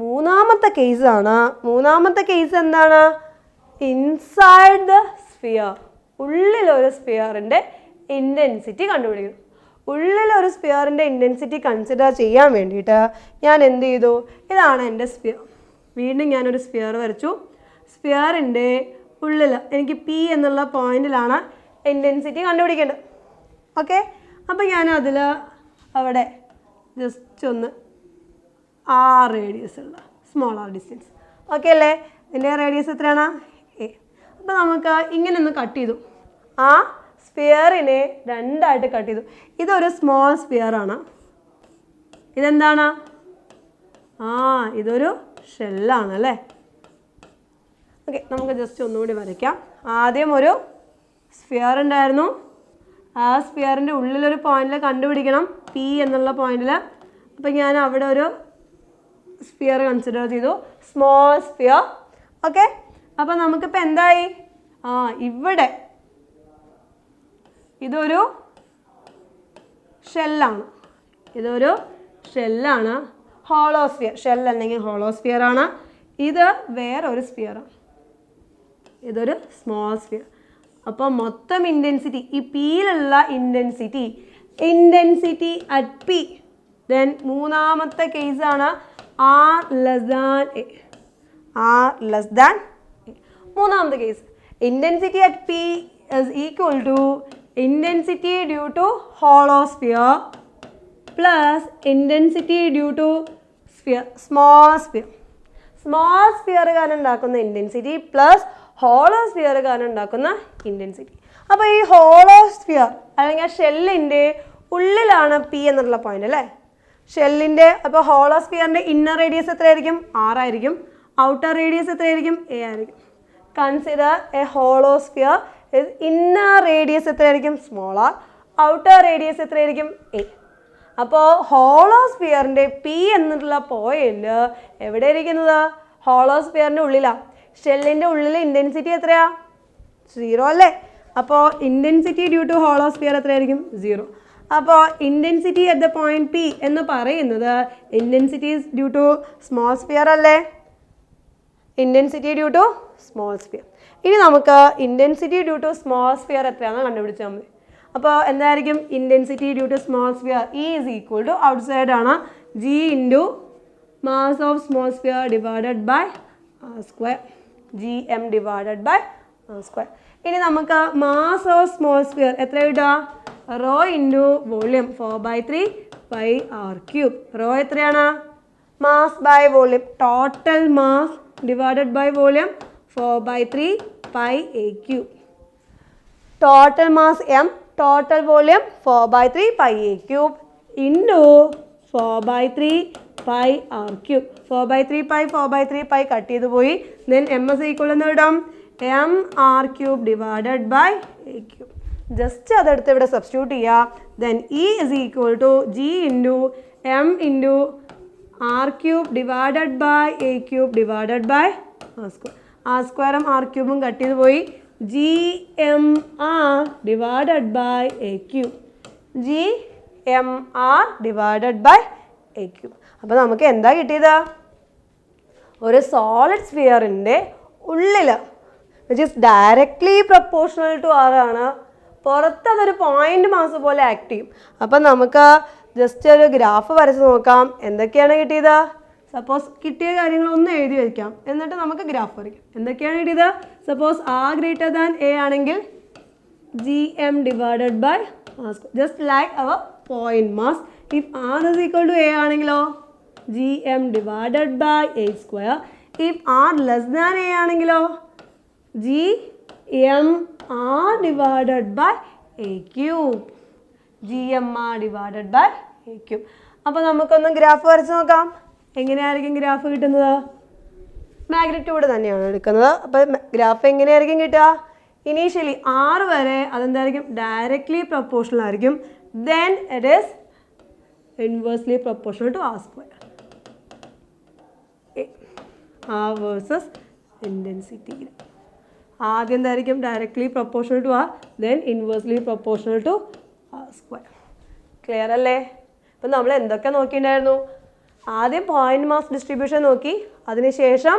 മൂന്നാമത്തെ കേസാണ്. മൂന്നാമത്തെ കേസ് എന്താണ്? Inside the sphere. ഉള്ളിലൊരു സ്ഫിയറിൻ്റെ ഇൻറ്റൻസിറ്റി കണ്ടുപിടിക്കുന്നു. ഉള്ളിലൊരു സ്ഫിയറിൻ്റെ ഇൻറ്റൻസിറ്റി കൺസിഡർ ചെയ്യാൻ വേണ്ടിയിട്ട് ഞാൻ എന്ത് ചെയ്തു? ഇതാണ് എൻ്റെ സ്ഫിയർ. വീണ്ടും ഞാനൊരു സ്ഫിയർ വരച്ചു. സ്ഫിയറിൻ്റെ ഉള്ളിൽ എനിക്ക് P എന്നുള്ള പോയിന്റിലാണ് ഇൻറ്റൻസിറ്റി കണ്ടുപിടിക്കേണ്ടത്. ഓക്കെ, അപ്പോൾ ഞാൻ അതിൽ അവിടെ ജസ്റ്റ് ഒന്ന് R റേഡിയസ് ഉള്ള സ്മോൾ R ഡിസ്റ്റൻസ്. ഓക്കെ അല്ലേ? ഇതിൻ്റെ റേഡിയസ് എത്രയാണ്? A. അപ്പോൾ നമുക്ക് ഇങ്ങനെ ഒന്ന് കട്ട് ചെയ്തു. ആ സ്ഫിയറിനെ രണ്ടായിട്ട് കട്ട് ചെയ്തു. ഇതൊരു സ്മോൾ സ്ഫിയറാണ്. ഇതെന്താണ്? ഇതൊരു ഷെല്ലാണ് അല്ലേ. ഓക്കെ, നമുക്ക് ജസ്റ്റ് ഒന്നുകൂടി വരയ്ക്കാം. ആദ്യം ഒരു സ്ഫിയർ ഉണ്ടായിരുന്നു. ആ സ്ഫിയറിൻ്റെ ഉള്ളിലൊരു പോയിന്റിൽ കണ്ടുപിടിക്കണം, P എന്നുള്ള പോയിന്റിൽ. അപ്പം ഞാൻ അവിടെ ഒരു സ്ഫിയർ കൺസിഡർ ചെയ്തു, സ്മോൾ സ്ഫിയർ. ഓക്കെ, അപ്പം നമുക്കിപ്പോൾ എന്തായി? ഇവിടെ ഇതൊരു ഷെല്ലാണ്. ഇതൊരു ഷെല്ലാണ്, ഹോളോസ്ഫിയർ. ഷെൽ അല്ലെങ്കിൽ ഹോളോസ്ഫിയർ ആണ്. ഇത് വേറൊരു സ്ഫിയറാണ്. ഇതൊരു സ്മോൾ സ്ഫിയർ. അപ്പോൾ മൊത്തം ഇൻറ്റൻസിറ്റി, ഈ പിയിലുള്ള ഇൻറ്റൻസിറ്റി അറ്റ് P. ദെൻ മൂന്നാമത്തെ കേസാണ് R less than A. R less than A. മൂന്നാമത്തെ case, intensity at P is equal to intensity due to hollow sphere plus intensity due to sphere, small sphere. Small sphere കാരണം ഉണ്ടാക്കുന്ന intensity plus hollow sphere കാരണം ഉണ്ടാക്കുന്ന intensity. അപ്പോൾ ഈ hollow sphere അല്ലെങ്കിൽ ഷെല്ലിൻ്റെ ഉള്ളിലാണ് P എന്നുള്ള പോയിന്റ് അല്ലേ. ഷെല്ലിൻ്റെ അപ്പോൾ ഹോളോ സ്ഫിയറിൻ്റെ ഇന്നർ റേഡിയസ് എത്രയായിരിക്കും? R ആയിരിക്കും. ഔട്ടർ റേഡിയസ് എത്രയായിരിക്കും? A ആയിരിക്കും. Consider a hollow sphere. Inner radius എത്രയായിരിക്കും? Small r. ഔട്ടർ റേഡിയസ് എത്രയായിരിക്കും? A. അപ്പോൾ ഹോളോ സ്ഫിയറിൻ്റെ P എന്നുള്ള പോയിന്റ് എവിടെ ഇരിക്കുന്നത്? ഹോളോ സ്ഫിയറിൻ്റെ ഉള്ളിലാണ്. ഷെല്ലിൻ്റെ ഉള്ളിൽ ഇൻറ്റൻസിറ്റി എത്രയാ? 0 അല്ലേ. അപ്പോൾ ഇൻറ്റൻസിറ്റി ഡ്യൂ ടു ഹോളോസ്ഫിയർ എത്രയായിരിക്കും? 0. അപ്പോൾ intensity at the point P എന്ന് പറയുന്നത് intensity due to small sphere അല്ലേ? Intensity due to small sphere. ഇനി നമുക്ക് intensity due to small sphere എത്രയാണെന്ന് കണ്ടുപിടിച്ചാൽ മതി. അപ്പോൾ എന്തായിരിക്കും intensity due to small sphere? E is equal to outside ആണ് G into mass of small sphere divided by R square, G M divided by R square. ഇനി നമുക്ക് mass of small sphere എത്ര കിട്ടുക? Rho into volume 4/3 pi R cube. Rho എത്രയാണ്? Mass by volume, total mass divided by volume 4/3 pi A cube. Total mass M, total volume 4/3 pi A cube into 4/3 pi R cube. 4/3 pi cut ചെയ്ത് പോയി. Then M S equal എന്ന് ഇടാം M R cube divided by A cube. Just അതെടുത്ത് ഇവിടെ substitute ചെയ്യുക. Then E is equal to G into M into R cube divided by A cube divided by R square. R സ്ക്വയറും R ക്യൂബും cut ചെയ്ത് പോയി. G M R divided by A cube, G M R divided by A cube. അപ്പോൾ നമുക്ക് എന്താ കിട്ടിയത്? ഒരു solid സ്ഫിയറിൻ്റെ ഉള്ളിൽ which is directly proportional to R ആണ്, പുറത്ത് അതൊരു പോയിന്റ് മാസ് പോലെ ആക്ട് ചെയ്യും. അപ്പം നമുക്ക് ജസ്റ്റ് ഒരു ഗ്രാഫ് വരച്ച് നോക്കാം. എന്തൊക്കെയാണ് കിട്ടിയത്? സപ്പോസ് കിട്ടിയ കാര്യങ്ങളൊന്നും എഴുതി വയ്ക്കാം, എന്നിട്ട് നമുക്ക് ഗ്രാഫ് വരയ്ക്കാം. എന്തൊക്കെയാണ് കിട്ടിയത്? Suppose R greater than A ആണെങ്കിൽ G M divided by R square, just like അവർ point mass. If R is equal to A ആണെങ്കിലോ G M divided by A square. If R less than A ആണെങ്കിലോ G M R divided by A cube, G M R divided by A cube. അപ്പോൾ നമുക്കൊന്ന് graph വരച്ച് നോക്കാം. എങ്ങനെയായിരിക്കും graph കിട്ടുന്നത്? Magnitude തന്നെയാണ് എടുക്കുന്നത്. അപ്പോൾ ഗ്രാഫ് എങ്ങനെയായിരിക്കും കിട്ടുക? ഇനീഷ്യലി 6 വരെ അതെന്തായിരിക്കും? ഡയറക്ട്ലി പ്രൊപ്പോർഷണൽ ആയിരിക്കും. Then it is inversely proportional to R square. R versus intensity. ആദ്യം എന്തായിരിക്കും? Directly proportional to R, then inversely proportional to R square. Clear അല്ലേ? അപ്പം നമ്മൾ എന്തൊക്കെ നോക്കിയിട്ടുണ്ടായിരുന്നു? ആദ്യം പോയിന്റ് മാസ് ഡിസ്ട്രിബ്യൂഷൻ നോക്കി, അതിനുശേഷം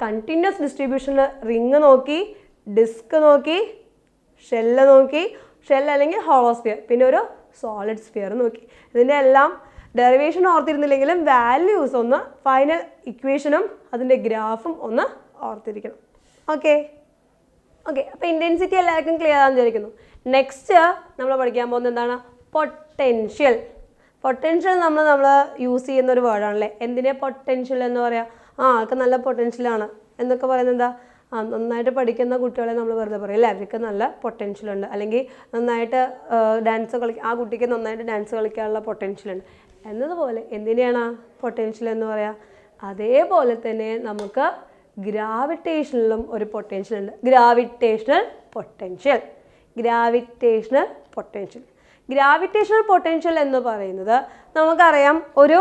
കണ്ടിന്യൂസ് ഡിസ്ട്രിബ്യൂഷനിൽ റിങ് നോക്കി, ഡിസ്ക് നോക്കി, ഷെല്ല് നോക്കി, ഷെല്ല് അല്ലെങ്കിൽ ഹോളോസ്ഫിയർ, പിന്നെ ഒരു സോളിഡ് സ്ഫിയർ നോക്കി. ഇതിൻ്റെ എല്ലാം ഡെറിവേഷൻ ഓർത്തിരുന്നില്ലെങ്കിലും വാല്യൂസ് ഒന്ന്, ഫൈനൽ ഇക്വേഷനും അതിൻ്റെ ഗ്രാഫും ഒന്ന് ഓർത്തിരിക്കണം. ഓക്കെ ഓക്കെ അപ്പോൾ ഇൻറ്റൻസിറ്റി എല്ലാവർക്കും ക്ലിയർ ആണെന്ന് വിചാരിക്കുന്നു. നെക്സ്റ്റ് നമ്മൾ പഠിക്കാൻ പോകുന്നത് എന്താണ്? പൊട്ടൻഷ്യൽ. പൊട്ടൻഷ്യൽ നമ്മൾ യൂസ് ചെയ്യുന്ന ഒരു വേർഡാണല്ലേ. എന്തിനെ പൊട്ടൻഷ്യൽ എന്ന് പറയാം? ആൾക്ക് നല്ല പൊട്ടൻഷ്യലാണ് എന്നൊക്കെ പറയുന്നത് എന്താ? നന്നായിട്ട് പഠിക്കുന്ന കുട്ടികളെ നമ്മൾ വെറുതെ പറയും അല്ലേ, അവർക്ക് നല്ല പൊട്ടൻഷ്യലുണ്ട്, അല്ലെങ്കിൽ നന്നായിട്ട് ഡാൻസ് ആ കുട്ടിക്ക് നന്നായിട്ട് ഡാൻസ് കളിക്കാനുള്ള പൊട്ടൻഷ്യലുണ്ട് എന്നതുപോലെ എന്തിനെയാണ് പൊട്ടൻഷ്യൽ എന്ന് പറയാം? അതേപോലെ തന്നെ നമുക്ക് ഗ്രാവിറ്റേഷനിലും ഒരു പൊട്ടൻഷ്യൽ ഉണ്ട്. Gravitational potential. ഗ്രാവിറ്റേഷണൽ പൊട്ടൻഷ്യൽ എന്ന് പറയുന്നത് നമുക്കറിയാം, ഒരു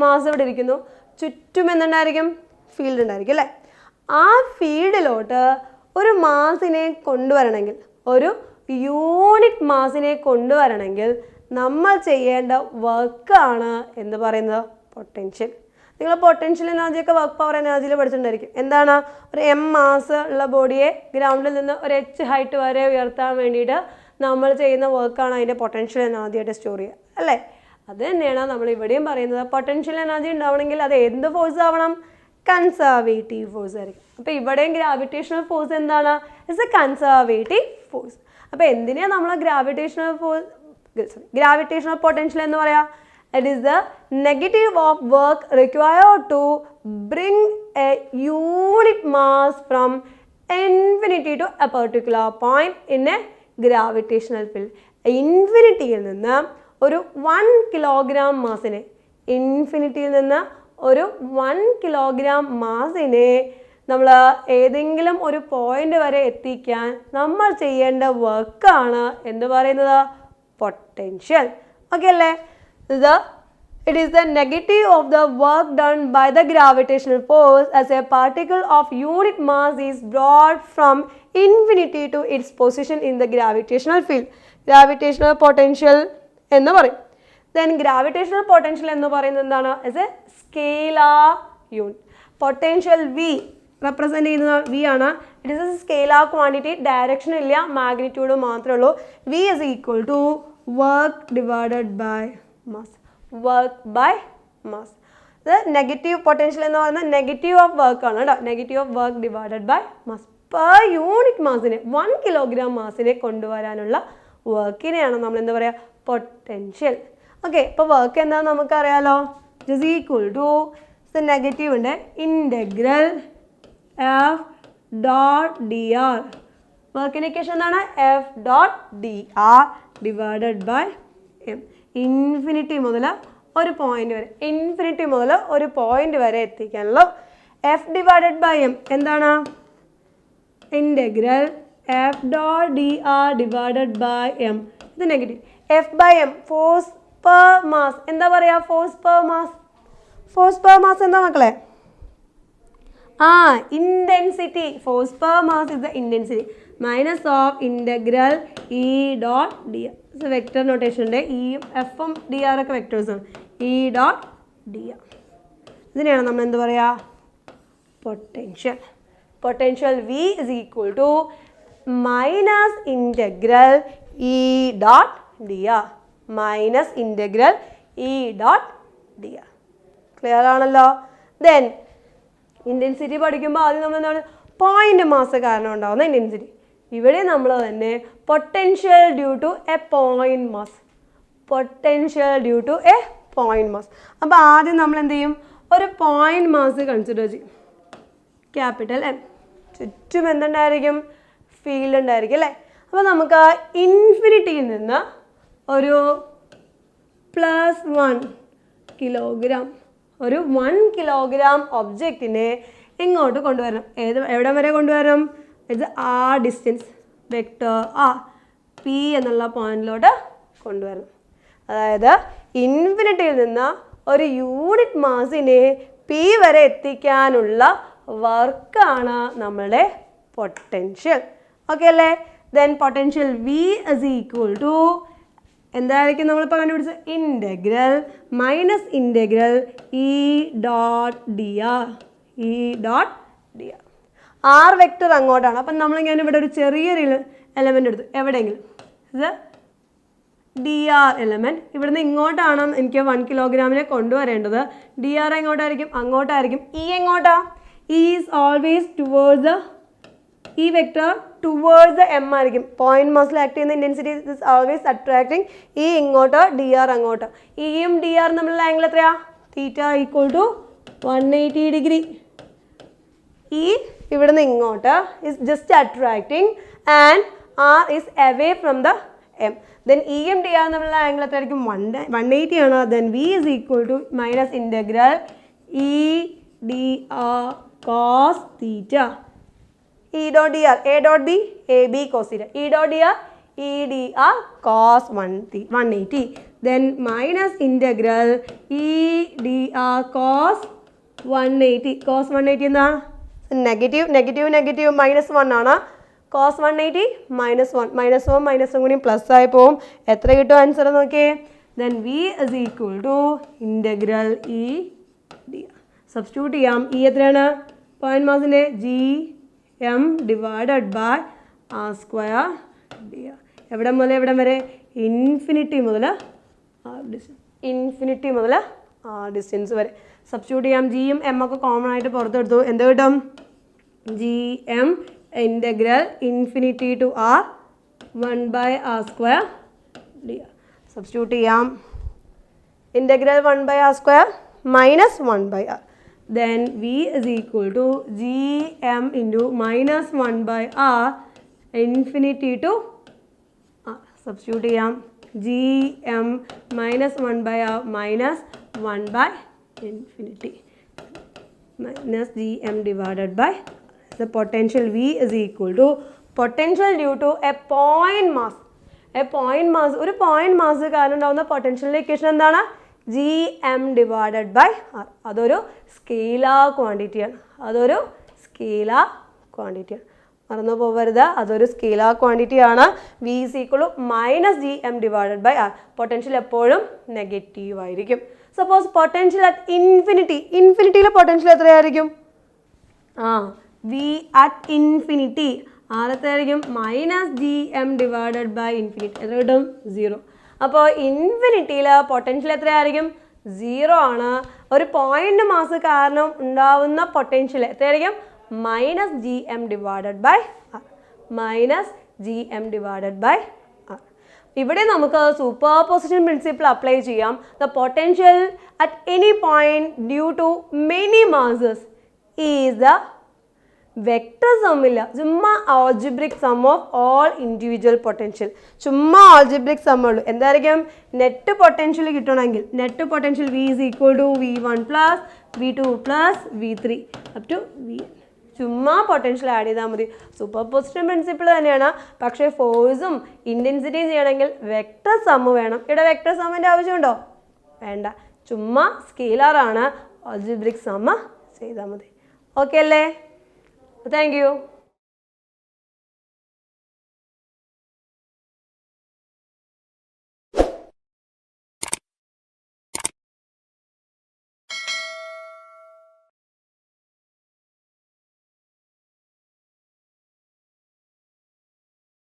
മാസ് ഇവിടെ ഇരിക്കുന്നു, ചുറ്റും എന്തുണ്ടായിരിക്കും? ഫീൽഡ് ഉണ്ടായിരിക്കും അല്ലേ. ആ ഫീൽഡിലോട്ട് ഒരു മാസിനെ കൊണ്ടുവരണമെങ്കിൽ, ഒരു യൂണിറ്റ് മാസിനെ കൊണ്ടുവരണമെങ്കിൽ നമ്മൾ ചെയ്യേണ്ട വർക്കാണ് എന്ന് പറയുന്നത് പൊട്ടൻഷ്യൽ. നിങ്ങൾ പൊട്ടൻഷ്യൽ എനർജിയൊക്കെ വർക്ക് പവർ എനർജിയിൽ പഠിച്ചിട്ടുണ്ടായിരിക്കും. എന്താണ്? ഒരു എം മാസ് ഉള്ള ബോഡിയെ ഗ്രൗണ്ടിൽ നിന്ന് ഒരു എച്ച് ഹൈറ്റ് വരെ ഉയർത്താൻ വേണ്ടിയിട്ട് നമ്മൾ ചെയ്യുന്ന വർക്കാണ് അതിൻ്റെ പൊട്ടൻഷ്യൽ എനർജിയായിട്ട് സ്റ്റോർ ചെയ്യുക അല്ലേ. അത് തന്നെയാണ് നമ്മൾ ഇവിടെയും പറയുന്നത്. പൊട്ടൻഷ്യൽ എനർജി ഉണ്ടാവണമെങ്കിൽ അത് എന്ത് ഫോഴ്സ് ആവണം? കൺസർവേറ്റീവ് ഫോഴ്സ് ആയിരിക്കും. അപ്പോൾ ഇവിടെയും ഗ്രാവിറ്റേഷണൽ ഫോഴ്സ് എന്താണ്? It's A conservative force. അപ്പോൾ എന്തിനാണ് നമ്മൾ ഗ്രാവിറ്റേഷണൽ പൊട്ടൻഷ്യൽ എന്ന് പറയാം? It is the negative of work required to bring a unit mass from infinity to a particular point in a gravitational field. ഇൻഫിനിറ്റിയിൽ നിന്ന് ഒരു 1 കിലോഗ്രാം മാസിനെ, ഇൻഫിനിറ്റിയിൽ നിന്ന് ഒരു 1 കിലോഗ്രാം മാസിനെ നമ്മൾ ഏതെങ്കിലും ഒരു പോയിന്റ് വരെ എത്തിക്കാൻ നമ്മൾ ചെയ്യേണ്ട വർക്കാണ് എന്ന് പറയുന്നത് പൊട്ടൻഷ്യൽ. ഓക്കെ അല്ലേ? ഇത് It is the negative of the work done by the gravitational force as a particle of unit mass is brought from infinity to its position in the gravitational field. Gravitational potential എന്ന് പറയും. Then gravitational potential എന്ന് പറയുന്നത് എന്താണ്? Is a scalar unit. Potential V represent ചെയ്യുന്നത് V ആണ്. It is a scalar quantity. Direction ഇല്ല, magnitude മാത്രമേ ഉള്ളൂ. V is equal to work divided by mass. Work by mass. The negative potential എന്ന് പറയുന്നത് നെഗറ്റീവ് ഓഫ് വർക്ക് ആണ് കേട്ടോ. Negative of work divided by mass. Per unit മാസിനെ 1 kilogram മാസിനെ കൊണ്ടുവരാനുള്ള വർക്കിനെയാണ് നമ്മൾ എന്താ പറയുക? പൊട്ടൻഷ്യൽ. ഓക്കെ, ഇപ്പോൾ വർക്ക് എന്താണെന്ന് നമുക്കറിയാലോ. It is equal to negative ഉണ്ട് integral F dot D R. വർക്കിൻ്റെ ഇക്വേഷൻ എന്താണ്? F dot D R divided by M. Infinity മുതൽ ഒരു പോയിന്റ് വരെ, ഇൻഫിനിറ്റി മുതൽ ഒരു പോയിന്റ് വരെ എത്തിക്കാനുള്ള എഫ് ഡിവൈഡഡ് ബൈ എം എന്താണ്? Integral F dot D R divided by M. ഇത് negative. F by M force per mass. എന്താ പറയുക? Force per mass. Force per mass എന്താ മക്കളെ? intensity. Force per mass is the intensity minus of integral E dot dr. It's a vector notation. E, F ഉം dr ഒക്കെ vectors ആണ്. E dot dr. ഇതിനെയാണ് നമ്മൾ എന്ത് പറയുക? Potential. Potential V is equal to minus integral E dot dr minus integral E dot dr. Clear ആണല്ലോ? Then intensity പഠിക്കുമ്പോൾ ആദ്യം നമ്മൾ എന്താണ്? പോയിന്റ് മാസ് കാരണം ഉണ്ടാകുന്ന ഇൻറ്റൻസിറ്റി. ഇവിടെ നമ്മൾ തന്നെ potential due to a point mass. Potential due to a point mass. അപ്പോൾ ആദ്യം നമ്മൾ എന്ത് ചെയ്യും? ഒരു പോയിന്റ് മാസ് കൺസിഡർ ചെയ്യും. Capital M. ചുറ്റും എന്തുണ്ടായിരിക്കും? ഫീൽഡ് ഉണ്ടായിരിക്കും അല്ലേ? അപ്പോൾ നമുക്ക് ആ ഇൻഫിനിറ്റിയിൽ നിന്ന് ഒരു +1 കിലോഗ്രാം, ഒരു 1 കിലോഗ്രാം ഒബ്ജക്റ്റിനെ ഇങ്ങോട്ട് കൊണ്ടുവരണം. എവിടെ വരെ കൊണ്ടുവരണം? ഇത് ആ ഡിസ്റ്റൻസ് വെക്ടർ പി എന്നുള്ള പോയിന്റിലോട്ട് കൊണ്ടുവരണം. അതായത് ഇൻഫിനിറ്റിയിൽ നിന്ന് ഒരു യൂണിറ്റ് മാസിനെ പി വരെ എത്തിക്കാനുള്ള വർക്കാണ് നമ്മളുടെ പൊട്ടൻഷ്യൽ. ഓക്കെ അല്ലേ? Then potential V is equal to എന്തായിരിക്കും നമ്മളിപ്പോൾ കണ്ടുപിടിച്ചത്? Integral minus integral E dot D R. E dot D R. R vector അങ്ങോട്ടാണ്. അപ്പം നമ്മളിങ്ങനെ ഇവിടെ ഒരു ചെറിയൊരു എലമെൻ്റ് എടുത്തു. എവിടെയെങ്കിലും ഇത് ഡി ആർ എലമെൻറ്റ് ഇവിടുന്ന് ഇങ്ങോട്ടാണ് എനിക്ക് 1 കിലോഗ്രാമിനെ കൊണ്ടുവരേണ്ടത്. ഡി ആർ എങ്ങോട്ടായിരിക്കും? അങ്ങോട്ടായിരിക്കും. ഇ എങ്ങോട്ടാ? E is always towards the E vector towards the M ആയിരിക്കും. പോയിന്റ് മാസിൽ ആക്ട് ചെയ്യുന്ന intensity is always attracting. E ഇങ്ങോട്ട്, ഡി ആർ അങ്ങോട്ട്. ഇയും ഡി ആർ തമ്മിലുള്ള ആംഗിൾ എത്രയാ? Theta equal to 180 degree. E ഇവിടുന്ന് ഇങ്ങോട്ട് is just attracting and R is away from the M. Then ഇയും ഡി ആർ തമ്മിലുള്ള ആംഗിൾ എത്രയായിരിക്കും? 180 ആണ്. Then V is equal to minus integral E D R cos theta. E dot dr, a dot b, a b cos theta. E dot dr, e dr cos 180. Then minus integral e dr cos 180. Cos 180 എന്താ? Negative negative negative -1 ആണ്. cos 180 -1. -1 കൂടി plus ആയി പോവും. എത്ര കിട്ടും answer നോക്കിയേ? Then V is equal to integral E D R. Substitute ചെയ്യാം. E എത്രയാണ്? പോയിന്റ് മാസിൻ്റെ G M divided by R square D R. എവിടെ മുതൽ എവിടെ വരെ? ഇൻഫിനിറ്റി മുതൽ ഇൻഫിനിറ്റി മുതൽ ഡിസ്റ്റൻസ് വരെ. സബ്സ്റ്റിറ്റ്യൂട്ട് ചെയ്യാം. ജിയും എം ഒക്കെ കോമൺ ആയിട്ട് പുറത്തെടുത്തു. എന്ത് കിട്ടും? G M integral infinity to R 1/r square D R. Substitute ചെയ്യാം. Integral 1/r square minus 1/r. Then v is equal to gm into minus 1/r infinity to r. Substitute ചെയ്യാം. gm minus 1/r minus 1/infinity minus gm divided by the potential v is equal to potential due to a point mass. A point mass, ഒരു point mass കാരണം ഉണ്ടാവുന്ന പൊട്ടൻഷ്യലിൻ്റെ equation എന്താണ്? G M divided by R. അതൊരു scalar ക്വാണ്ടിറ്റിയാണ്. അതൊരു scalar ക്വാണ്ടിറ്റിയാണ്. മറന്നു പോകരുത്, അതൊരു സ്കെയിലാർ ക്വാണ്ടിറ്റിയാണ്. V is equal to minus G M divided by R. Potential എപ്പോഴും നെഗറ്റീവ് ആയിരിക്കും. സപ്പോസ് പൊട്ടൻഷ്യൽ അറ്റ് ഇൻഫിനിറ്റി, ഇൻഫിനിറ്റിയിലെ പൊട്ടൻഷ്യൽ എത്രയായിരിക്കും? വി അറ്റ് ഇൻഫിനിറ്റി ആർ എത്രയായിരിക്കും? Minus G M divided by infinity. എത്ര കിട്ടും? 0. അപ്പോൾ ഇൻഫിനിറ്റിയിൽ പൊട്ടൻഷ്യൽ എത്രയായിരിക്കും? 0 ആണ്. ഒരു പോയിന്റ് മാസ് കാരണം ഉണ്ടാവുന്ന പൊട്ടൻഷ്യൽ എത്രയായിരിക്കും? Minus G M divided by R. Minus G M divided by R. ഇവിടെ നമുക്ക് സൂപ്പർപോസിഷൻ പ്രിൻസിപ്പിൾ അപ്ലൈ ചെയ്യാം. The potential at any point due to many masses is the vector സമ്മില്ല, ചുമ്മാ algebraic sum of all individual potential. ചുമ്മാ algebraic sum ഉള്ളൂ. എന്തായിരിക്കും? Net potential കിട്ടണമെങ്കിൽ net potential V is equal to V1 plus V2 plus V3 up to V. ചുമ്മാ potential add ചെയ്താൽ മതി. Superposition principle തന്നെയാണ്. പക്ഷേ ഫോഴ്സും ഇൻറ്റൻസിറ്റിയും ചെയ്യണമെങ്കിൽ വെക്ടർ സമ്മ് വേണം. ഇവിടെ വെക്ടർ സമ്മിൻ്റെ ആവശ്യമുണ്ടോ? വേണ്ട. ചുമ്മാ സ്കെയിലറാണ്. ആൾജിബ്രിക് സമ്മ് ചെയ്താൽ മതി. ഓക്കെ അല്ലേ? Thank you.